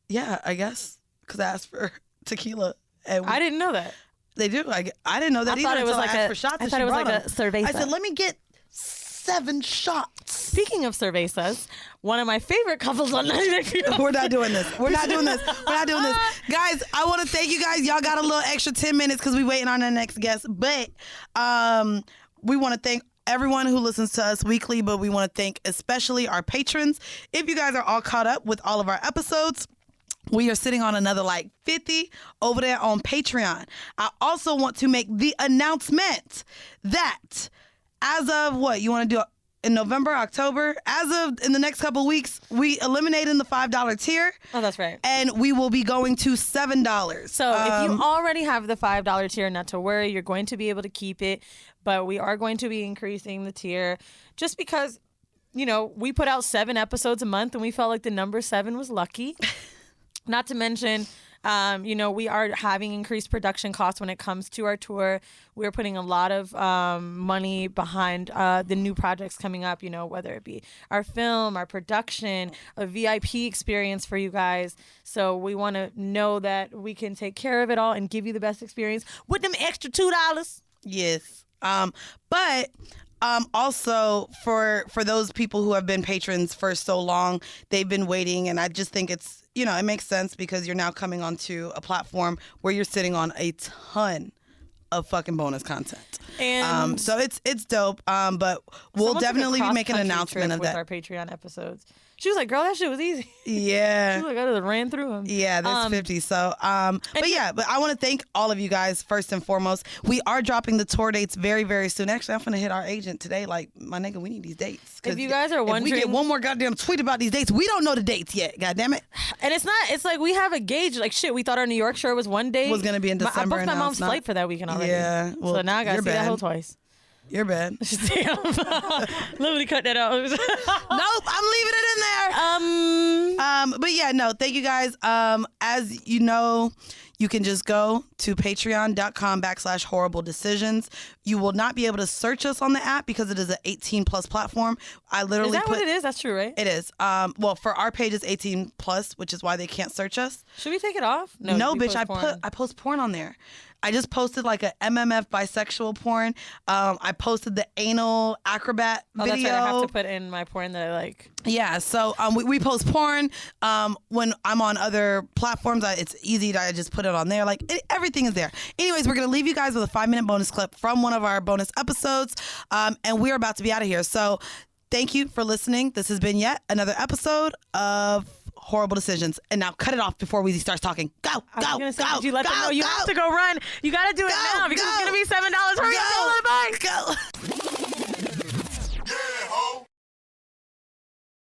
Yeah, I guess. Because I asked for tequila. And I didn't know that. They do. I didn't know that either until I asked for shots. I thought it was like a cerveza. I said, let me get 7 shots. Speaking of cervezas, one of my favorite couples on 90 Day Fiance. We're not doing this. Guys, I want to thank you guys. Y'all got a little extra 10 minutes because we're waiting on our next guest. But we want to thank everyone who listens to us weekly, but we want to thank especially our patrons. If you guys are all caught up with all of our episodes, we are sitting on another 50 over there on Patreon. I also want to make the announcement that as of what? You want to do in November, October, in the next couple weeks, we eliminating the $5 tier. Oh, that's right. And we will be going to $7. So if you already have the $5 tier, not to worry, you're going to be able to keep it. But we are going to be increasing the tier just because, we put out 7 episodes a month and we felt like the number 7 was lucky. Not to mention, we are having increased production costs when it comes to our tour. We're putting a lot of money behind the new projects coming up, whether it be our film, our production, a VIP experience for you guys. So we want to know that we can take care of it all and give you the best experience with them extra $2. Yes. But also for those people who have been patrons for so long, they've been waiting, and I just think it's, it makes sense because you're now coming onto a platform where you're sitting on a ton of fucking bonus content. And so it's dope. But we'll definitely be making an announcement of that. With our Patreon episodes. She was like, girl, that shit was easy. Yeah. She was like, I just ran through them. Yeah, there's 50. So, but I want to thank all of you guys first and foremost. We are dropping the tour dates very, very soon. Actually, I'm going to hit our agent today. Like, my nigga, we need these dates. If you guys are wondering. If we get one more goddamn tweet about these dates, we don't know the dates yet. God damn it. And it's like we have a gauge. Like, shit, we thought our New York show was one date. Was going to be in December. I booked my mom's flight for that weekend already. Yeah. Well, so now I got to see that whole twice. You're bad. Damn. Let me cut that out. Nope, I'm leaving it in there. But yeah, no, thank you guys. As you know, you can just go to patreon.com/Whoreible Decisions. You will not be able to search us on the app because it is an 18+ platform. I literally Is that what it is? That's true, right? It is. Well, for our page it's 18+, which is why they can't search us. Should we take it off? No, bitch. I post porn on there. I just posted like a MMF bisexual porn. I posted the anal acrobat video. That's right. I have to put in my porn that I like. Yeah, so we post porn. When I'm on other platforms, it's easy to just put it on there. Like, everything is there. Anyways, we're going to leave you guys with a 5-minute bonus clip from one of our bonus episodes. And we're about to be out of here. So thank you for listening. This has been yet another episode of Whoreible Decisions. And now cut it off before Weezy starts talking. Go. You let them know you have to go run. You got to do it now because it's going to be $7. Hurry up, go.